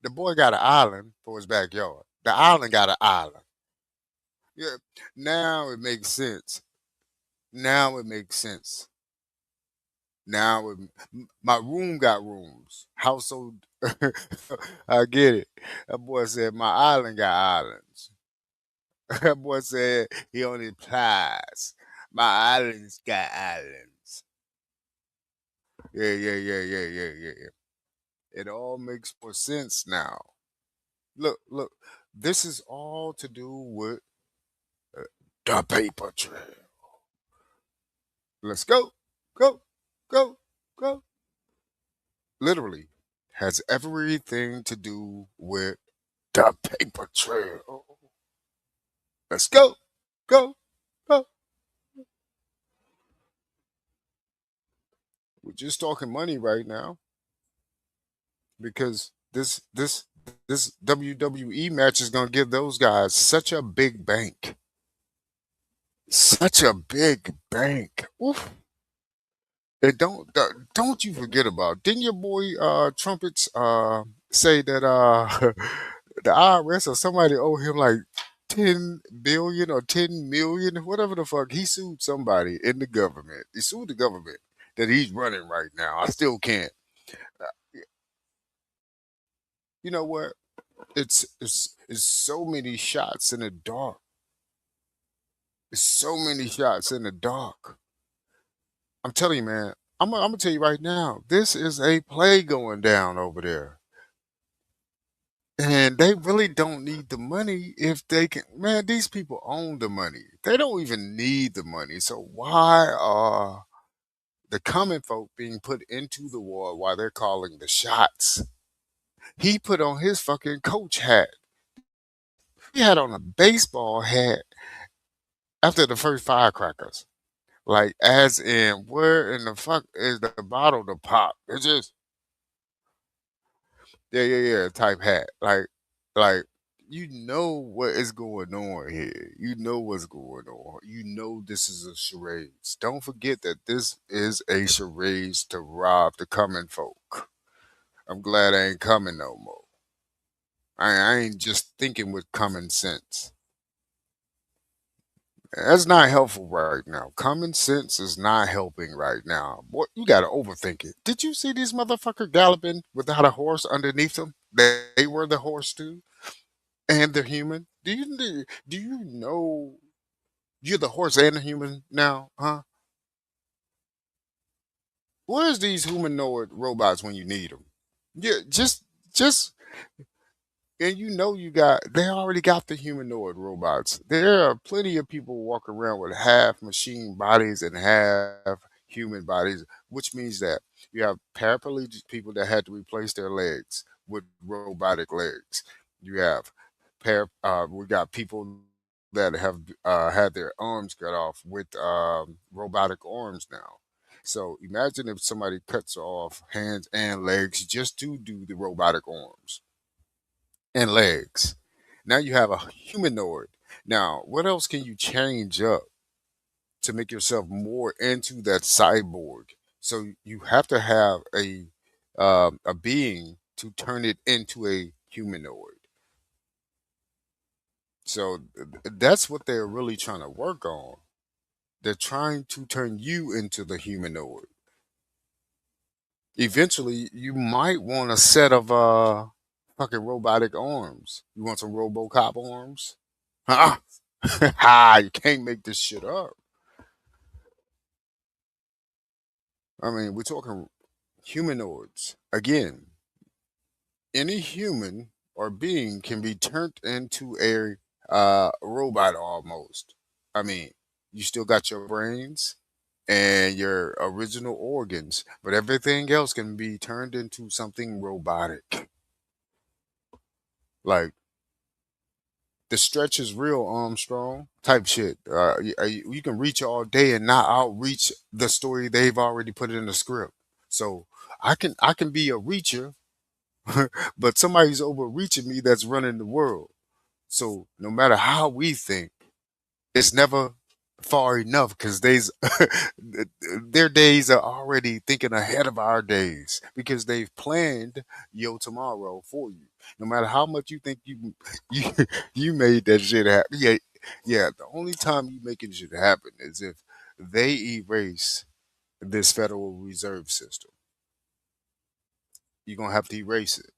The boy got an island for his backyard. The island got an island. Yeah. Now it makes sense. Now it makes sense. Now my room got rooms. Household. I get it. That boy said my island got islands. That boy said he only applies. My islands got islands. Yeah, yeah, yeah, yeah, yeah, yeah, yeah. It all makes more sense now. Look, look. This is all to do with the paper trail. Let's go, go, go, go. Literally has everything to do with the paper trail. Let's go, go, go. We're just talking money right now because this WWE match is gonna give those guys such a big bank. Such a big bank. Oof. And don't you forget about, didn't your boy Trumpets say that the IRS or somebody owe him like 10 billion or 10 million, whatever the fuck. He sued somebody in the government. He sued the government that he's running right now. I still can't. Uh, You know what? It's so many shots in the dark. It's so many shots in the dark. I'm telling you, man. I'm gonna tell you right now. This is a play going down over there. And they really don't need the money if they can. Man, these people own the money. They don't even need the money. So why are the common folk being put into the war while they're calling the shots? He put on his fucking coach hat. He had on a baseball hat after the first firecrackers. Like, as in, where in the fuck is the bottle to pop? It's just, yeah, yeah, yeah, type hat. Like, you know what is going on here. You know what's going on. You know this is a charades. Don't forget that this is a charades to rob the coming folk. I'm glad I ain't coming no more. I ain't just thinking with common sense. That's not helpful right now. Common sense is not helping right now. Boy, you gotta overthink it. Did you see these motherfucker galloping without a horse underneath them? They were the horse too, and the human. Do you know you're the horse and the human now, huh? Where's these humanoid robots when you need them? Yeah, just and you know they already got the humanoid robots. There are plenty of people walking around with half machine bodies and half human bodies, which means that you have paraplegic people that had to replace their legs with robotic legs. You have we got people that have had their arms cut off with robotic arms now. So imagine if somebody cuts off hands and legs just to do the robotic arms and legs. Now you have a humanoid. Now, what else can you change up to make yourself more into that cyborg? So you have to have a being to turn it into a humanoid. So that's what they're really trying to work on. They're trying to turn you into the humanoid. Eventually, you might want a set of fucking robotic arms. You want some RoboCop arms? Huh? Ha! You can't make this shit up. I mean, we're talking humanoids. Again, any human or being can be turned into robot almost. I mean, you still got your brains and your original organs, but everything else can be turned into something robotic. Like the stretch is real, Armstrong type shit. You can reach all day and not outreach the story they've already put in the script. So I can be a reacher, but somebody's overreaching me that's running the world. So no matter how we think, it's never far enough because their days are already thinking ahead of our days because they've planned your tomorrow for you. No matter how much you think you you made that shit happen. Yeah, yeah. The only time you making shit happen is if they erase this Federal Reserve System. You're gonna have to erase it.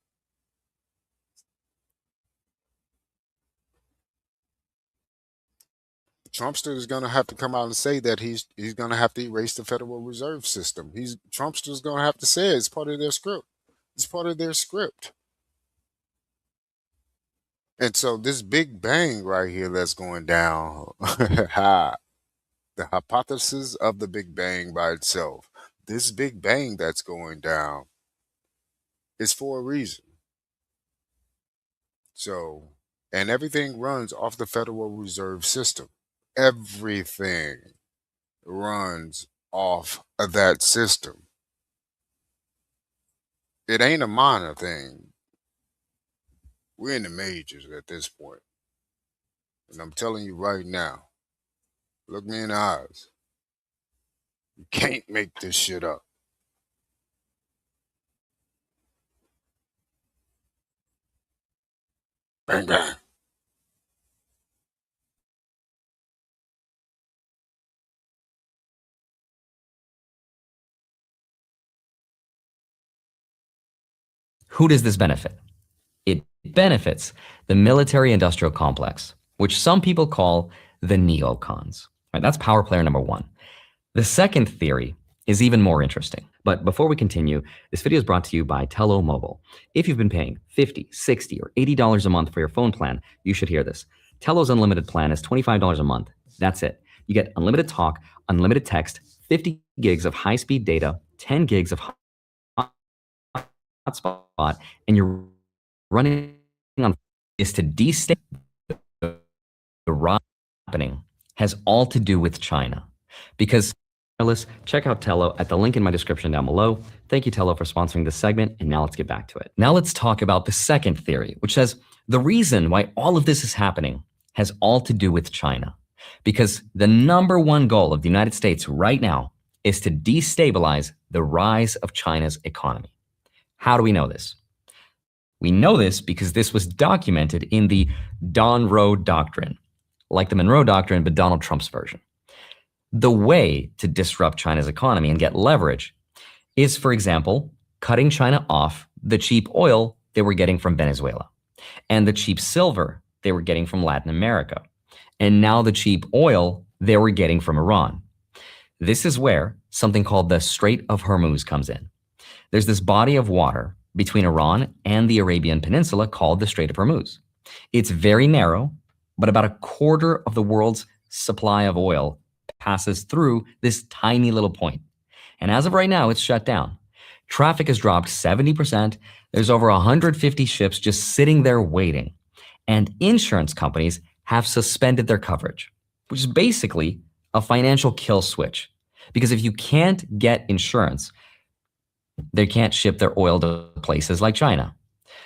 Trumpster is going to have to come out and say that he's going to have to erase the Federal Reserve System. Trumpster's going to have to say it. It's part of their script. It's part of their script. And so this big bang right here that's going down, the hypothesis of the big bang by itself, this big bang that's going down is for a reason. So, and everything runs off the Federal Reserve System. Everything runs off of that system. It ain't a minor thing. We're in the majors at this point. And I'm telling you right now, look me in the eyes. You can't make this shit up. Bang, bang. Who does this benefit? It benefits the military industrial complex, which some people call the neocons. Right, that's power player number one. The second theory is even more interesting. But before we continue, this video is brought to you by Tello Mobile. If you've been paying $50, $60, or $80 a month for your phone plan, you should hear this. Tello's unlimited plan is $25 a month. That's it. You get unlimited talk, unlimited text, 50 gigs of high-speed data, 10 gigs of hotspot, and you're running on is to destabilize the rise happening has all to do with China. Because check out Tello at the link in my description down below. Thank you, Tello, for sponsoring this segment, and now let's get back to it. Now let's talk about the second theory, which says the reason why all of this is happening has all to do with China. Because the number one goal of the United States right now is to destabilize the rise of China's economy. How do we know this? We know this because this was documented in the Monroe Doctrine, like the Monroe Doctrine, but Donald Trump's version. The way to disrupt China's economy and get leverage is, for example, cutting China off the cheap oil they were getting from Venezuela and the cheap silver they were getting from Latin America, and now the cheap oil they were getting from Iran. This is where something called the Strait of Hormuz comes in. There's this body of water between Iran and the Arabian Peninsula called the Strait of Hormuz. It's very narrow, but about a quarter of the world's supply of oil passes through this tiny little point. And as of right now, it's shut down. Traffic has dropped 70%. There's over 150 ships just sitting there waiting. And insurance companies have suspended their coverage, which is basically a financial kill switch. Because if you can't get insurance, they can't ship their oil to places like China.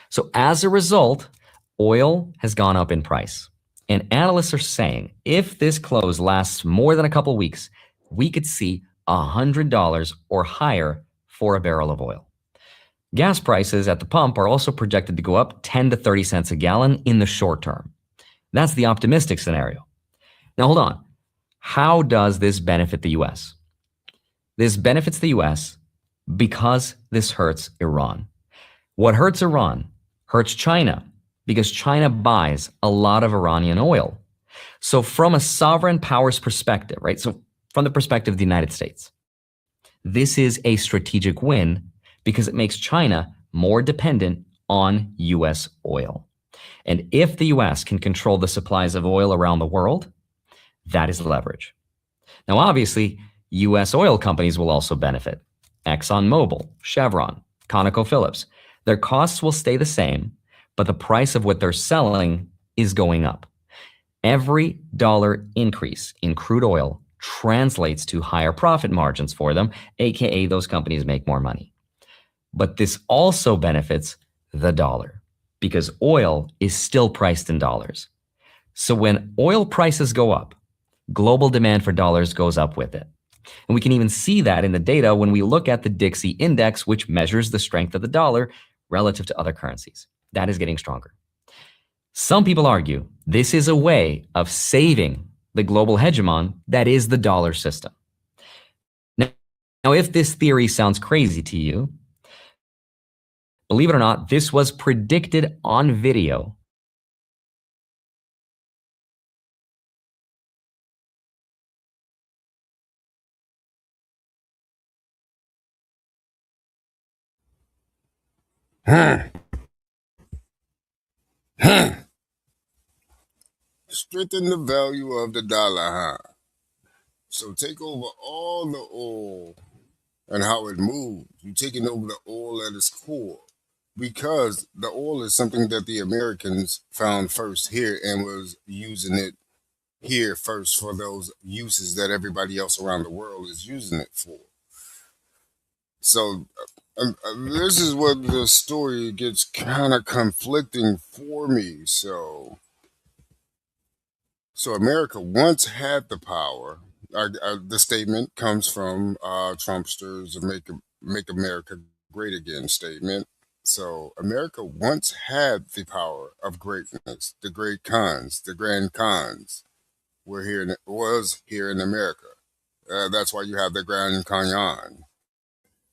So as a result, oil has gone up in price. And analysts are saying if this close lasts more than a couple weeks, we could see $100 or higher for a barrel of oil. Gas prices at the pump are also projected to go up 10 to 30 cents a gallon in the short term. That's the optimistic scenario. Now hold on. How does this benefit the US? This benefits the US because this hurts Iran. What hurts Iran hurts China, because China buys a lot of Iranian oil. So from a sovereign powers perspective, right? So from the perspective of the United States, this is a strategic win because it makes China more dependent on US oil. And if the US can control the supplies of oil around the world, that is leverage. Now, obviously, US oil companies will also benefit. ExxonMobil, Chevron, ConocoPhillips. Their costs will stay the same, but the price of what they're selling is going up. Every dollar increase in crude oil translates to higher profit margins for them, aka those companies make more money. But this also benefits the dollar because oil is still priced in dollars. So when oil prices go up, global demand for dollars goes up with it. And we can even see that in the data when we look at the Dixie index, which measures the strength of the dollar relative to other currencies. That is getting stronger. Some people argue this is a way of saving the global hegemon that is the dollar system. Now, if this theory sounds crazy to you, believe it or not, this was predicted on video. Strengthen the value of the dollar, huh? So take over all the oil and how it moves. You're taking over the oil at its core because the oil is something that the Americans found first here and was using it here first for those uses that everybody else around the world is using it for. So this is what the story gets kind of conflicting for me. So America once had the power. The statement comes from Trumpster's "Make America Great Again" statement. So America once had the power of greatness. The great Khans, the Grand Khans, was here in America. That's why you have the Grand Canyon,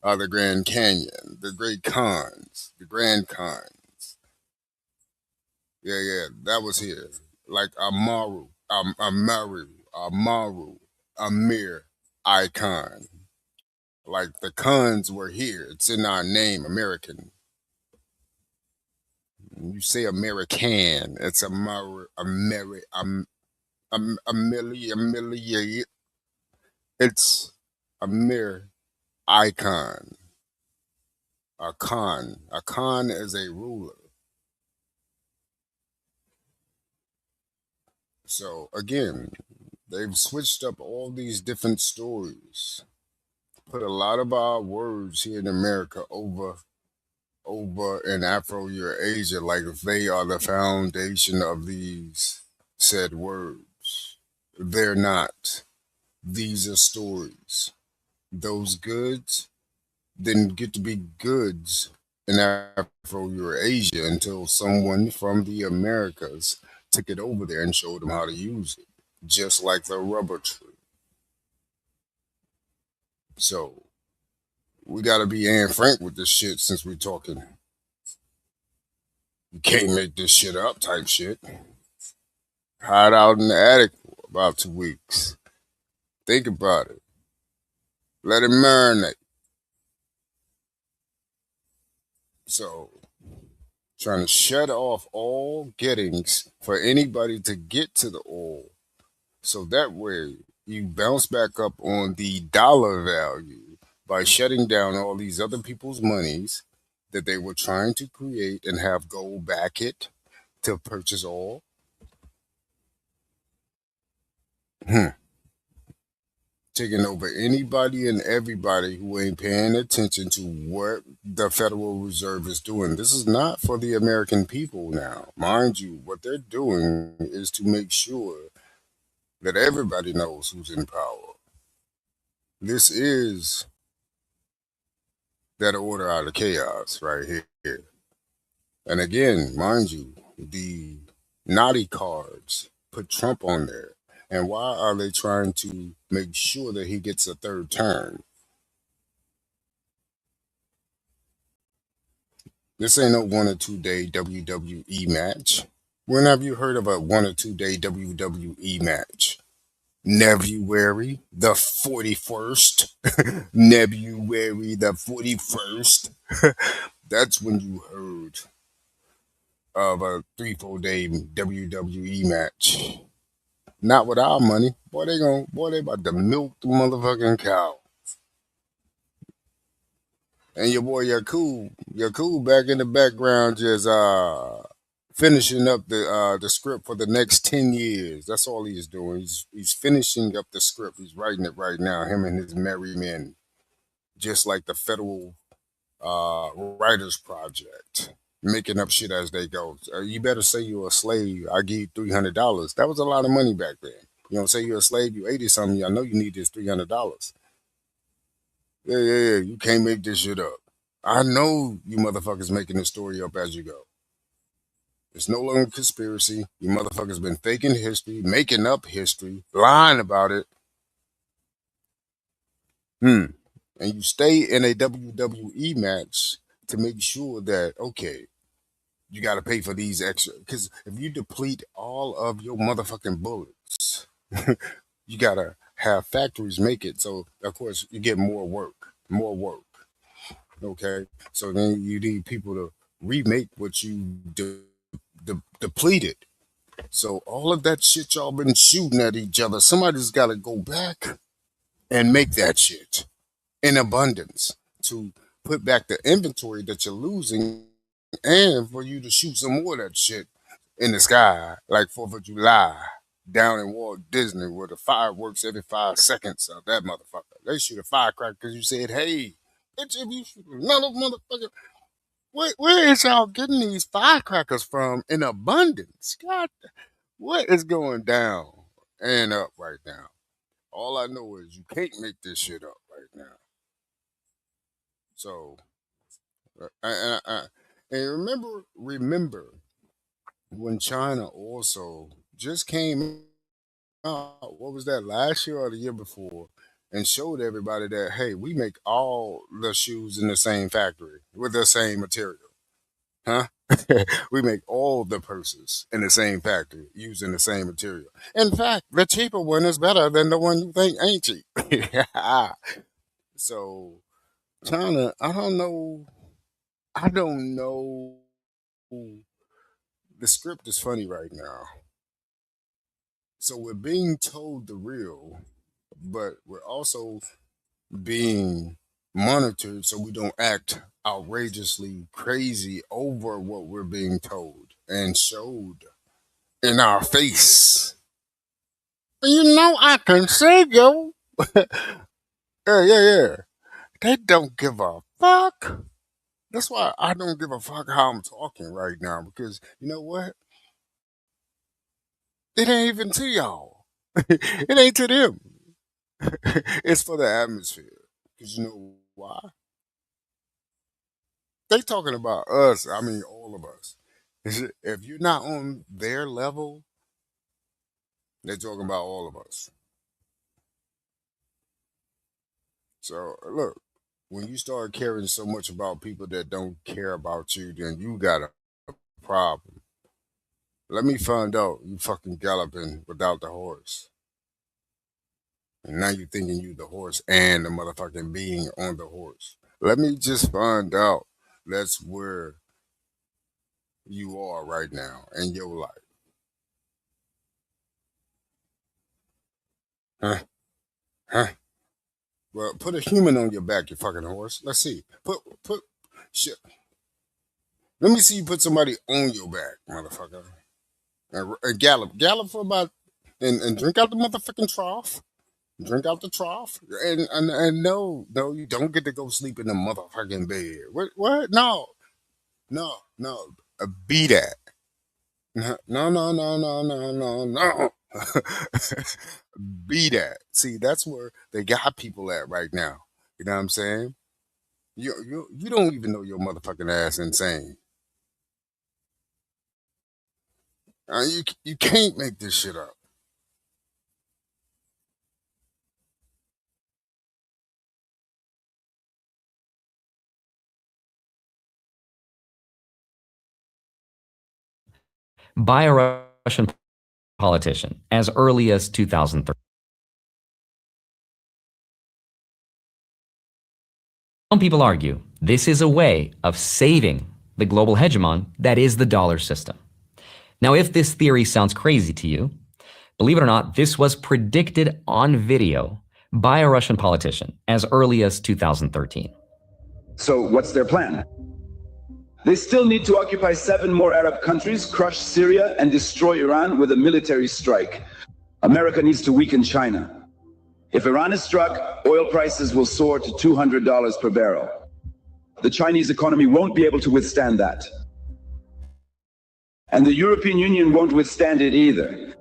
the Grand Canyon, the Great Khans, the Grand Khans. Yeah, that was here. Like Amaru, Amir, Icon. Like the Khans were here. It's in our name, American. You say American, it's Amelia. It's Amir Icon. A Khan. A Khan is a ruler. So again, they've switched up all these different stories. Put a lot of our words here in America over in Afro-Eurasia like they are the foundation of these said words. They're not. These are stories. Those goods didn't get to be goods in Afro-Eurasia until someone from the Americas took it over there and showed them how to use it, just like the rubber tree. So we got to be Anne Frank with this shit since we're talking. You can't make this shit up type shit. Hide out in the attic for about 2 weeks. Think about it. Let it marinate. So, trying to shut off all gettings for anybody to get to the oil. So that way you bounce back up on the dollar value by shutting down all these other people's monies that they were trying to create and have go back it to purchase oil. Taking over anybody and everybody who ain't paying attention to what the Federal Reserve is doing. This is not for the American people now. Mind you, what they're doing is to make sure that everybody knows who's in power. This is that order out of chaos right here. And again, mind you, the naughty cards put Trump on there. And why are they trying to make sure that he gets a third term? This ain't no 1 or 2 day WWE match. When have you heard of a 1 or 2 day WWE match? February the 41st. February the 41st. That's when you heard of a 3-4 day WWE match. Not with our money. Boy, they about to milk the motherfucking cow. And your boy Yakub back in the background just finishing up the script for the next 10 years. That's all he's doing. He's finishing up the script. He's writing it right now, him and his merry men. Just like the federal writers project, making up shit as they go. You better say you're a slave. I give you $300. That was a lot of money back then. You know, say you're a slave, you 80 something. I know you need this $300. Yeah. You can't make this shit up. I know you motherfuckers making this story up as you go. It's no longer conspiracy. You motherfuckers been faking history, making up history, lying about it. And you stay in a WWE match to make sure that, okay, you got to pay for these extra. Because if you deplete all of your motherfucking bullets, you got to have factories make it. So, of course, you get more work. Okay? So then you need people to remake what you depleted. So all of that shit y'all been shooting at each other, somebody's got to go back and make that shit in abundance to put back the inventory that you're losing, and for you to shoot some more of that shit in the sky, like 4th of July down in Walt Disney, where the fireworks every 5 seconds of that motherfucker. They shoot a firecracker because you said, hey, bitch, if you shoot another motherfucker, where is y'all getting these firecrackers from in abundance? God, what is going down and up right now? All I know is you can't make this shit up right now. So, and remember when China also just came out, what was that, last year or the year before, and showed everybody that, hey, we make all the shoes in the same factory with the same material. Huh? We make all the purses in the same factory using the same material. In fact, the cheaper one is better than the one you think ain't cheap. So, China, I don't know. The script is funny right now. So we're being told the real, but we're also being monitored so we don't act outrageously crazy over what we're being told and showed in our face. You know I can say, yo. Yeah. They don't give a fuck. That's why I don't give a fuck how I'm talking right now, because you know what? It ain't even to y'all. It ain't to them. It's for the atmosphere. Because you know why? They talking about us. I mean, all of us. If you're not on their level, they're talking about all of us. So look, when you start caring so much about people that don't care about you, then you got a problem. Let me find out you fucking galloping without the horse. And now you thinking you the horse and the motherfucking being on the horse. Let me just find out that's where you are right now in your life. Huh? Well, put a human on your back, you fucking horse. Let's see. Put shit. Let me see you put somebody on your back, motherfucker. And gallop for about, and drink out the motherfucking trough. Drink out the trough. And no, you don't get to go sleep in the motherfucking bed. What? No. Be that. No. Be that. See, that's where they got people at right now. You know what I'm saying? You don't even know your motherfucking ass insane. You can't make this shit up. By a Russian politician as early as 2003. Some people argue this is a way of saving the the global hegemon that is the dollar system. Now, if this theory sounds crazy to you, believe it or not, this was predicted on video by a Russian politician as early as 2013. So what's their plan? They still need to occupy 7 more Arab countries, crush Syria, and destroy Iran with a military strike. America needs to weaken China. If Iran is struck, oil prices will soar to $200 per barrel. The Chinese economy won't be able to withstand that. And the European Union won't withstand it either.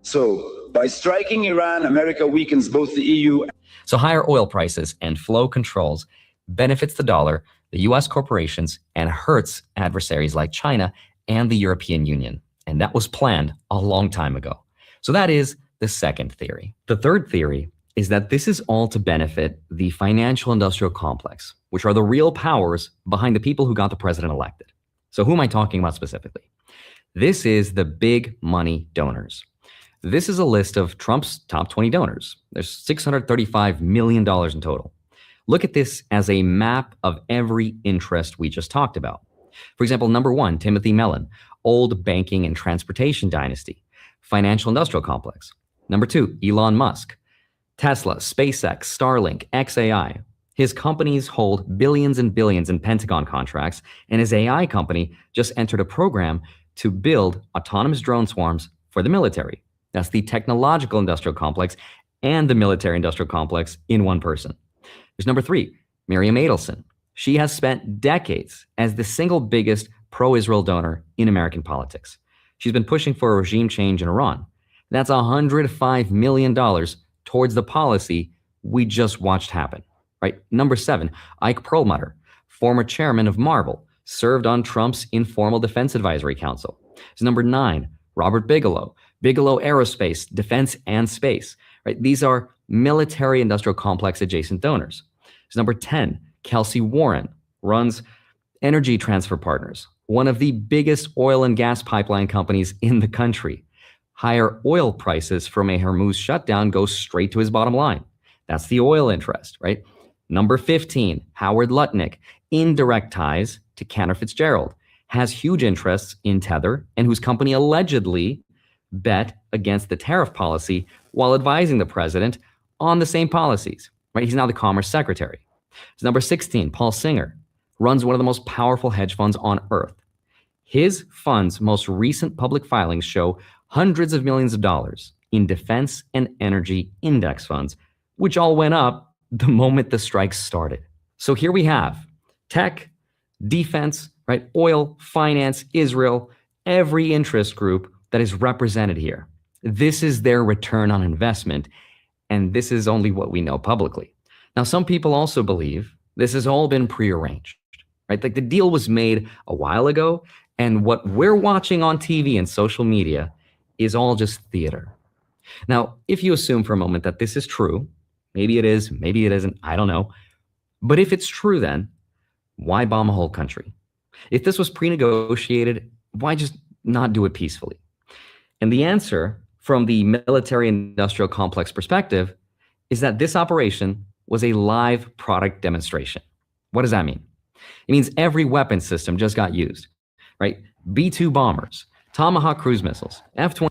So, by striking Iran, America weakens both the EU. So higher oil prices and flow controls benefits the dollar, the US corporations, and hurts adversaries like China and the European Union. And that was planned a long time ago. So that is the second theory. The third theory is that this is all to benefit the financial industrial complex, which are the real powers behind the people who got the president elected. So who am I talking about specifically? This is the big money donors. This is a list of Trump's top 20 donors. There's $635 million in total. Look at this as a map of every interest we just talked about. For example, number 1, Timothy Mellon, old banking and transportation dynasty, financial industrial complex. Number 2, Elon Musk, Tesla, SpaceX, Starlink, XAI. His companies hold billions and billions in Pentagon contracts, and his AI company just entered a program to build autonomous drone swarms for the military. That's the technological industrial complex and the military industrial complex in one person. There's number 3, Miriam Adelson. She has spent decades as the single biggest pro-Israel donor in American politics. She's been pushing for a regime change in Iran. That's $105 million towards the policy we just watched happen, right? Number 7, Ike Perlmutter, former chairman of Marvel, served on Trump's Informal Defense Advisory Council. There's number 9, Robert Bigelow, Bigelow Aerospace, Defense and Space, right? These are military industrial complex adjacent donors. There's number 10, Kelsey Warren, runs Energy Transfer Partners, one of the biggest oil and gas pipeline companies in the country. Higher oil prices from a Hormuz shutdown go straight to his bottom line. That's the oil interest, right? Number 15, Howard Lutnick, indirect ties to Cantor Fitzgerald, has huge interests in Tether and whose company allegedly bet against the tariff policy while advising the president on the same policies, right? He's now the Commerce Secretary. So number 16, Paul Singer, runs one of the most powerful hedge funds on earth. His fund's most recent public filings show hundreds of millions of dollars in defense and energy index funds, which all went up the moment the strikes started. So here we have tech, defense, right? Oil, finance, Israel, every interest group that is represented here. This is their return on investment, and this is only what we know publicly. Now, some people also believe this has all been prearranged, right? Like the deal was made a while ago, and what we're watching on TV and social media is all just theater. Now, if you assume for a moment that this is true, maybe it is, maybe it isn't, I don't know. But if it's true, then why bomb a whole country? If this was pre-negotiated, why just not do it peacefully? And the answer from the military industrial complex perspective is that this operation was a live product demonstration. What does that mean? It means every weapon system just got used, right? B-2 bombers, Tomahawk cruise missiles, F-20.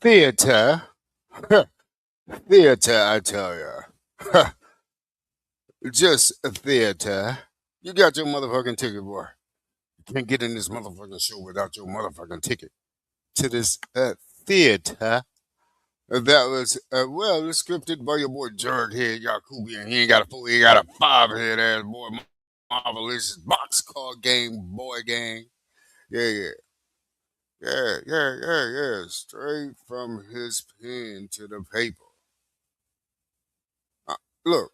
Theater. Theater, I tell ya. Just a theater. You got your motherfucking ticket, boy. You can't get in this motherfucking show without your motherfucking ticket to this theater. That was, well, it's scripted by your boy Jughead Yakubian. He ain't got a 5-head ass boy. Marvelous box card game, boy gang. Yeah. Yeah. Straight from his pen to the paper. Look,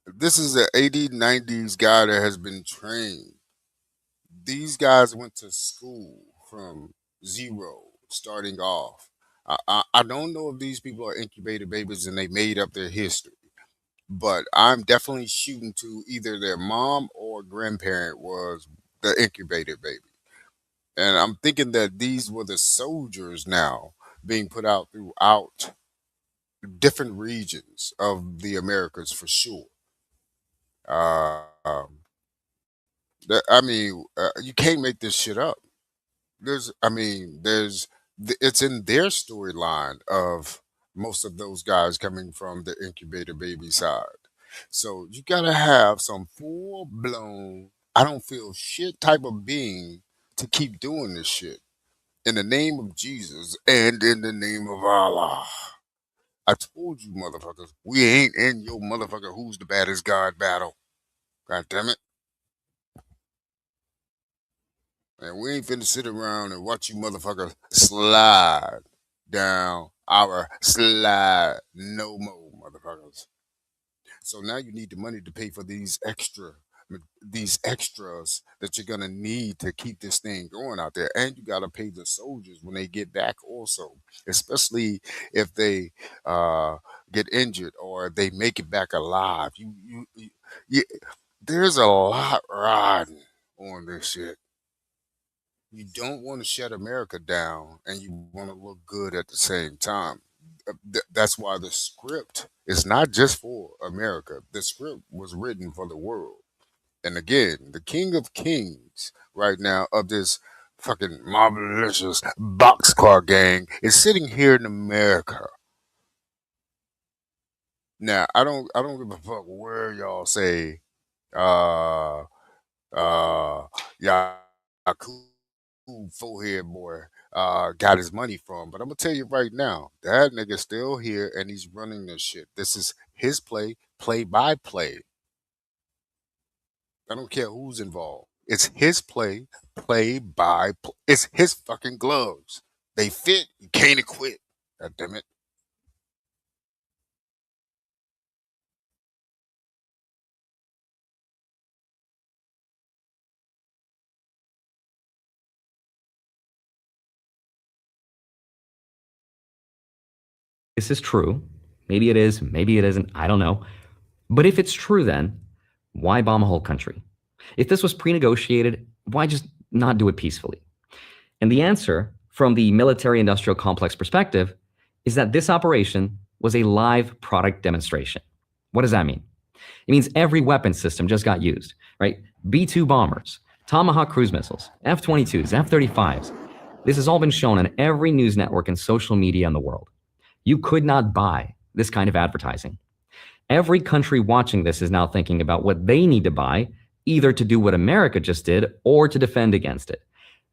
this is an 80s, 90s guy that has been trained. These guys went to school from zero, starting off. I don't know if these people are incubator babies and they made up their history, but I'm definitely shooting to either their mom or grandparent was the incubator baby. And I'm thinking that these were the soldiers now being put out throughout different regions of the Americas for sure. Uh, um, I mean, you can't make this shit up. It's in their storyline of most of those guys coming from the incubator baby side. So you gotta have some full blown, I don't feel shit type of being to keep doing this shit in the name of Jesus and in the name of Allah. I told you, motherfuckers, we ain't in your motherfucker who's the baddest God battle. God damn it. And we ain't finna sit around and watch you motherfuckers slide down our slide no more, motherfuckers. So now you need the money to pay for these extras that you're gonna need to keep this thing going out there, and you gotta pay the soldiers when they get back also, especially if they get injured or they make it back alive. You there's a lot riding on this shit. You don't want to shut America down and you want to look good at the same time. That's why the script is not just for America. The script was written for the world. And again, the king of kings right now of this fucking marvelicious boxcar gang is sitting here in America. Now, I don't give a fuck where y'all say uh y'all cool forehead boy got his money from. But I'm gonna tell you right now, that nigga still here and he's running this shit. This is his play by play. I don't care who's involved. It's his play by play. It's his fucking gloves. They fit. You can't quit. God damn it. This is true. Maybe it is, maybe it isn't. I don't know. But if it's true, then why bomb a whole country? If this was pre-negotiated, why just not do it peacefully? And the answer, from the military-industrial complex perspective, is that this operation was a live product demonstration. What does that mean? It means every weapon system just got used, right? B-2 bombers, Tomahawk cruise missiles, F-22s, F-35s. This has all been shown on every news network and social media in the world. You could not buy this kind of advertising. Every country watching this is now thinking about what they need to buy, either to do what America just did or to defend against it.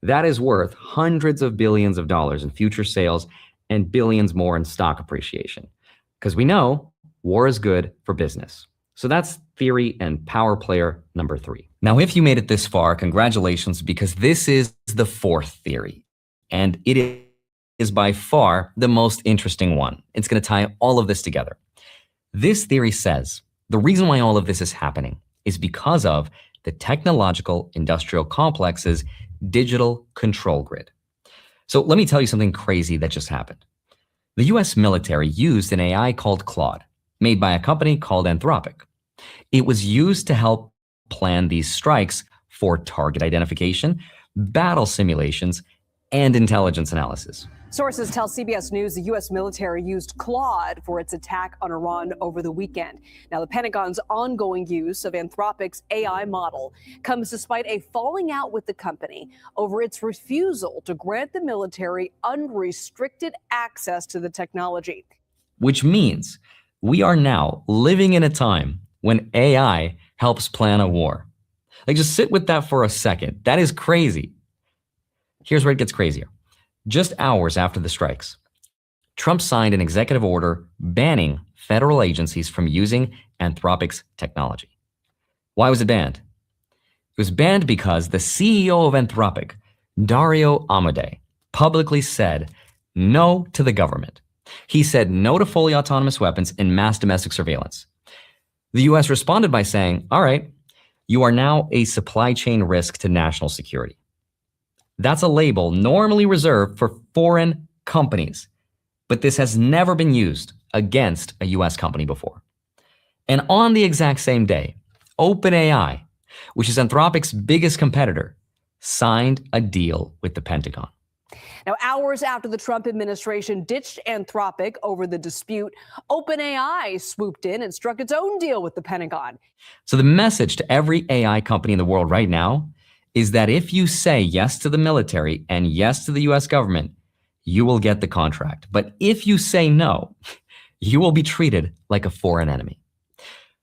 That is worth hundreds of billions of dollars in future sales and billions more in stock appreciation. Because we know war is good for business. So that's theory and power player number 3. Now, if you made it this far, congratulations, because this is the 4th theory. And it is by far the most interesting one. It's going to tie all of this together. This theory says the reason why all of this is happening is because of the technological industrial complex's digital control grid. So let me tell you something crazy that just happened. The US military used an AI called Claude, made by a company called Anthropic. It was used to help plan these strikes for target identification, battle simulations, and intelligence analysis. Sources tell CBS News the U.S. military used Claude for its attack on Iran over the weekend. Now, the Pentagon's ongoing use of Anthropic's AI model comes despite a falling out with the company over its refusal to grant the military unrestricted access to the technology. Which means we are now living in a time when AI helps plan a war. Like, just sit with that for a second. That is crazy. Here's where it gets crazier. Just hours after the strikes, Trump signed an executive order banning federal agencies from using Anthropic's technology. Why was it banned? It was banned because the CEO of Anthropic, Dario Amodei, publicly said no to the government. He said no to fully autonomous weapons and mass domestic surveillance. The US responded by saying, all right, you are now a supply chain risk to national security. That's a label normally reserved for foreign companies, but this has never been used against a US company before. And on the exact same day, OpenAI, which is Anthropic's biggest competitor, signed a deal with the Pentagon. Now, hours after the Trump administration ditched Anthropic over the dispute, OpenAI swooped in and struck its own deal with the Pentagon. So the message to every AI company in the world right now is that if you say yes to the military and yes to the US government, you will get the contract. But if you say no, you will be treated like a foreign enemy.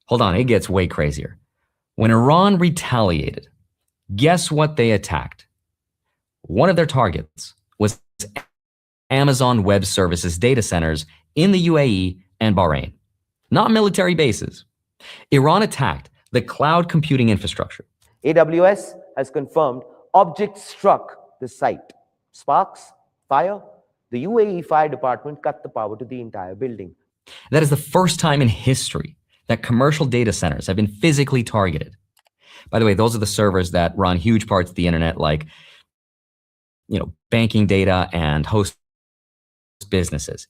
Hold on, it gets way crazier. When Iran retaliated, guess what they attacked? One of their targets was Amazon Web Services data centers in the UAE and Bahrain, not military bases. Iran attacked the cloud computing infrastructure. AWS has confirmed objects struck the site. Sparks, fire. The UAE Fire Department cut the power to the entire building. That is the first time in history that commercial data centers have been physically targeted. By the way, those are the servers that run huge parts of the internet, like, banking data and host businesses.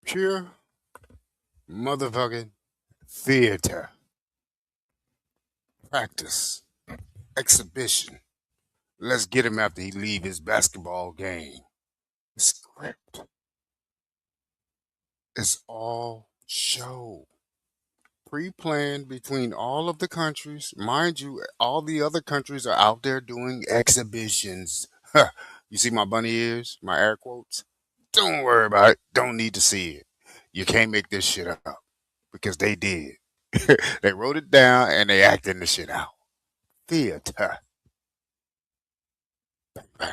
Pure motherfucking theater. Practice. Exhibition. Let's get him after he leave his basketball game. Script. It's all show. Pre-planned between all of the countries. Mind you, all the other countries are out there doing exhibitions. You see my bunny ears? My air quotes? Don't worry about it. Don't need to see it. You can't make this shit up. Because they did. They wrote it down and they acting the shit out. Theater. Bang, bang.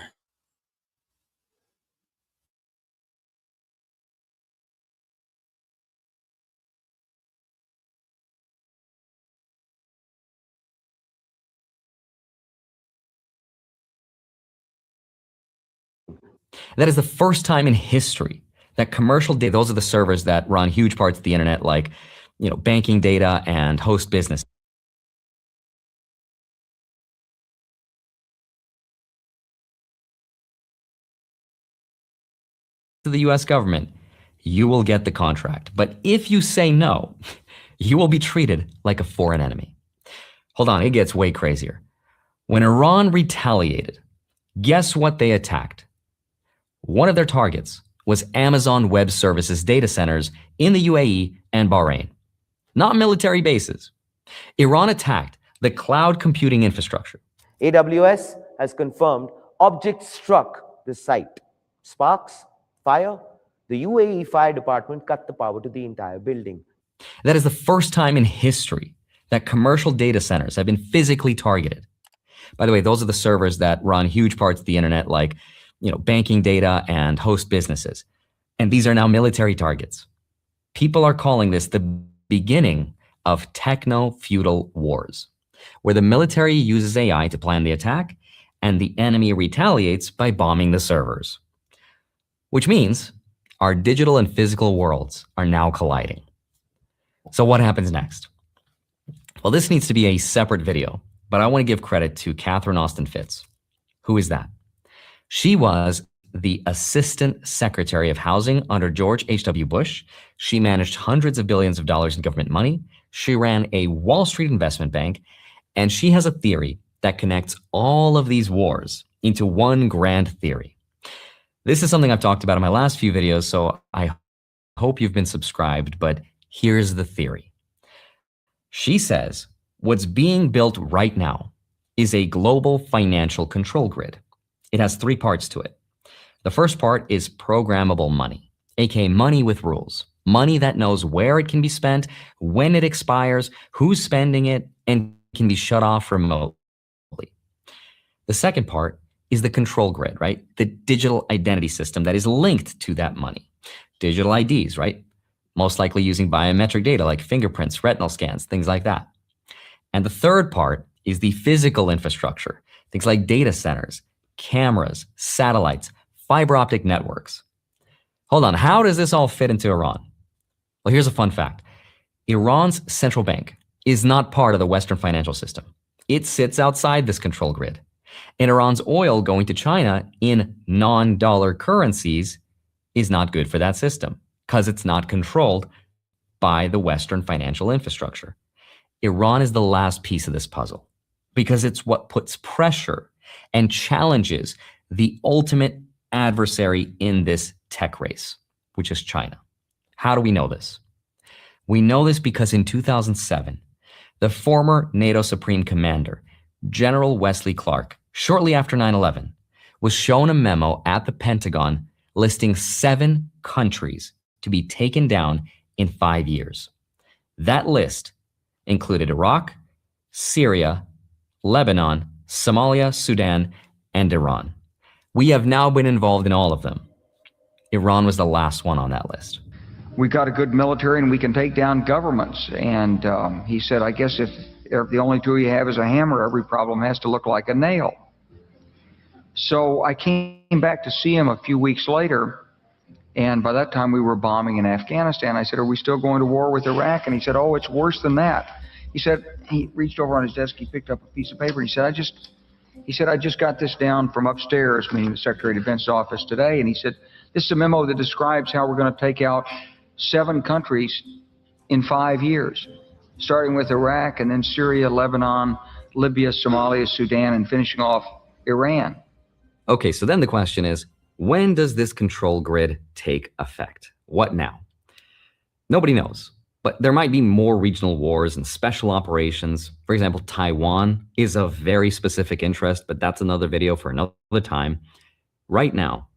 That is the first time in history that commercial data, those are the servers that run huge parts of the internet, like, banking data and host business. To the US government, you will get the contract. But if you say no, you will be treated like a foreign enemy. Hold on, it gets way crazier. When Iran retaliated, guess what they attacked? One of their targets was Amazon Web Services data centers in the UAE and Bahrain, not military bases. Iran attacked the cloud computing infrastructure. AWS has confirmed objects struck the site. Sparks, fire. The UAE Fire Department cut the power to the entire building. That is the first time in history that commercial data centers have been physically targeted. By the way, those are the servers that run huge parts of the internet, like, banking data and host businesses. And these are now military targets. People are calling this the beginning of techno-feudal wars, where the military uses AI to plan the attack and the enemy retaliates by bombing the servers. Which means our digital and physical worlds are now colliding. So what happens next? Well, this needs to be a separate video, but I want to give credit to Catherine Austin Fitts. Who is that? She was the Assistant Secretary of Housing under George H.W. Bush. She managed hundreds of billions of dollars in government money. She ran a Wall Street investment bank, and she has a theory that connects all of these wars into one grand theory. This is something I've talked about in my last few videos, so I hope you've been subscribed, but here's the theory. She says what's being built right now is a global financial control grid. It has three parts to it. The first part is programmable money, aka money with rules. Money that knows where it can be spent, when it expires, who's spending it, and can be shut off remotely. The second part is the control grid, right? The digital identity system that is linked to that money. Digital IDs, right? Most likely using biometric data like fingerprints, retinal scans, things like that. And the third part is the physical infrastructure, things like data centers, cameras, satellites, fiber optic networks. Hold on, how does this all fit into Iran? Well, here's a fun fact. Iran's central bank is not part of the Western financial system. It sits outside this control grid. And Iran's oil going to China in non-dollar currencies is not good for that system. because it's not controlled by the Western financial infrastructure. Iran is the last piece of this puzzle because it's what puts pressure and challenges the ultimate adversary in this tech race, which is China. How do we know this? We know this because in 2007, the former NATO Supreme Commander, General Wesley Clark, shortly after 9/11, was shown a memo at the Pentagon listing 7 countries to be taken down in 5 years. That list included Iraq, Syria, Lebanon, Somalia, Sudan, and Iran. We have now been involved in all of them. Iran was the last one on that list. We got a good military and we can take down governments. And he said, I guess if the only tool you have is a hammer, every problem has to look like a nail. So I came back to see him a few weeks later, and by that time we were bombing in Afghanistan. I said, are we still going to war with Iraq? And he said, oh, it's worse than that. He said, he reached over on his desk, he picked up a piece of paper. He said, I just got this down from upstairs, meaning the Secretary of Defense's office today. And he said, this is a memo that describes how we're going to take out 7 countries in 5 years, starting with Iraq and then Syria, Lebanon, Libya, Somalia, Sudan, and finishing off Iran. Okay, so then the question is, when does this control grid take effect? What now? Nobody knows, but there might be more regional wars and special operations. For example, Taiwan is of very specific interest, but that's another video for another time. Right now,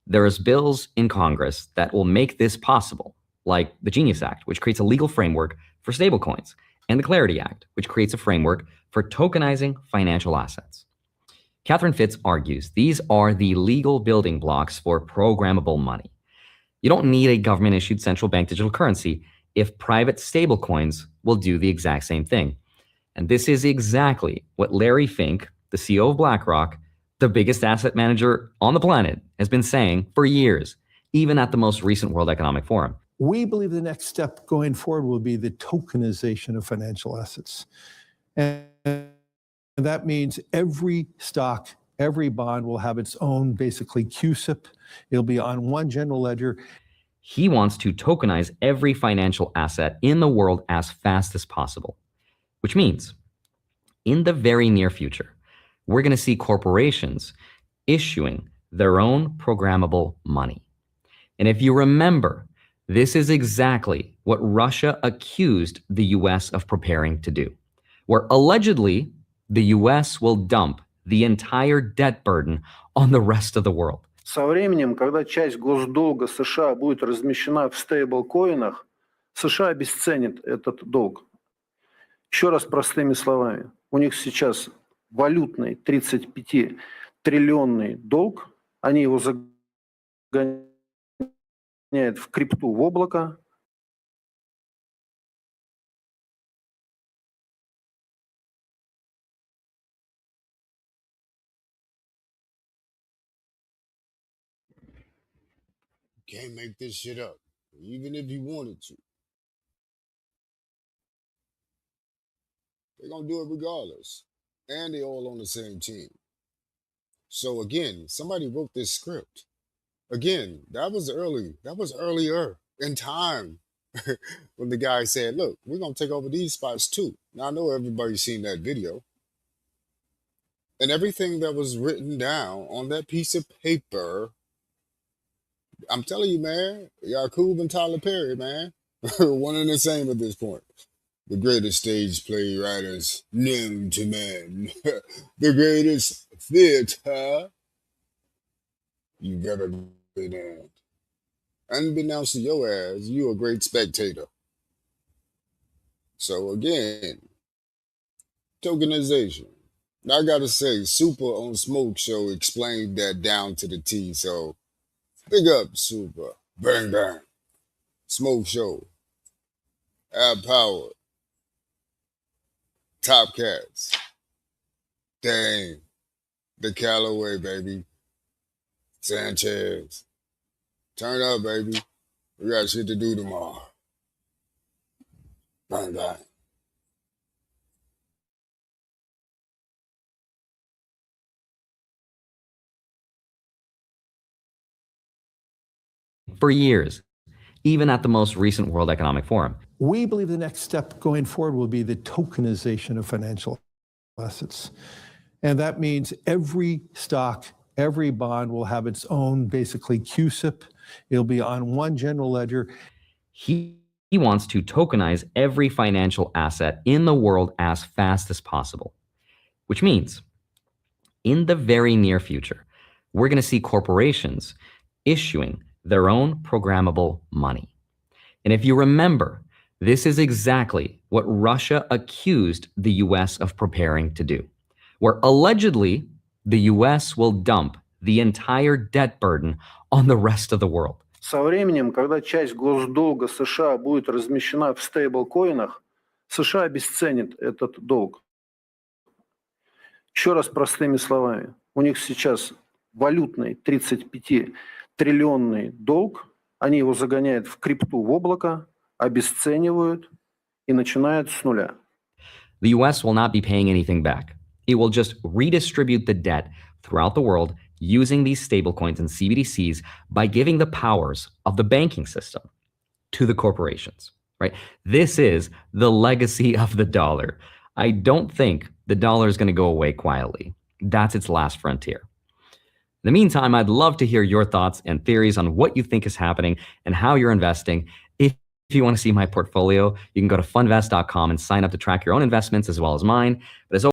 there's bills in Congress that will make this possible, like the Genius Act, which creates a legal framework for stablecoins, and the Clarity Act, which creates a framework for tokenizing financial assets. Catherine Fitz argues these are the legal building blocks for programmable money. You don't need a government-issued central bank digital currency if private stablecoins will do the exact same thing. And this is exactly what Larry Fink, the CEO of BlackRock, the biggest asset manager on the planet, has been saying for years, even at the most recent World Economic Forum. We believe the next step going forward will be the tokenization of financial assets. And that means every stock, every bond will have its own, basically, CUSIP. It'll be on one general ledger. He wants to tokenize every financial asset in the world as fast as possible, which means in the very near future, we're going to see corporations issuing their own programmable money. And if you remember, this is exactly what Russia accused the US of preparing to do, where allegedly the US will dump the entire debt burden on the rest of the world. Со временем, когда часть госдолга США будет размещена в стейблкоинах, США обесценит этот долг. Еще раз простыми словами, у них сейчас валютный 35-триллионный долг, они его загоняют в крипту, в облако. Can't make this shit up, even if you wanted to. They're gonna do it regardless. And they all on the same team. So again, somebody wrote this script. Again, that was earlier in time when the guy said, look, we're gonna take over these spots too. Now I know everybody's seen that video. And everything that was written down on that piece of paper, I'm telling you, man, Yakub and Tyler Perry, man, one and the same at this point. The greatest stage play writers known to man. The greatest theater you've ever been in. Unbeknownst to your ass, you a great spectator. So again, tokenization. I gotta say, Super on Smoke Show explained that down to the T, so big up, Super. Bang, bang. Smoke Show. App Power. Top Cats. Dang. The Callaway, baby. Sanchez. Turn up, baby. We got shit to do tomorrow. Bang, bang. For years, even at the most recent World Economic Forum. We believe the next step going forward will be the tokenization of financial assets. And that means every stock, every bond will have its own, basically, CUSIP. It'll be on one general ledger. He wants to tokenize every financial asset in the world as fast as possible, which means in the very near future, we're going to see corporations issuing their own programmable money. And if you remember, this is exactly what Russia accused the US of preparing to do, where allegedly the US will dump the entire debt burden on the rest of the world. Со временем, когда часть госдолга США будет размещена в стейблкоинах, США обесценит этот долг. Еще раз простыми словами, у них сейчас валютный 35-триллионный долг, они его загоняют в крипту, в облако, обесценивают и начинают с нуля. The US will not be paying anything back. It will just redistribute the debt throughout the world using these stablecoins and CBDCs by giving the powers of the banking system to the corporations, right? This is the legacy of the dollar. I don't think the dollar is going to go away quietly. That's its last frontier. In the meantime, I'd love to hear your thoughts and theories on what you think is happening and how you're investing. If you want to see my portfolio, you can go to fundvest.com and sign up to track your own investments as well as mine. But as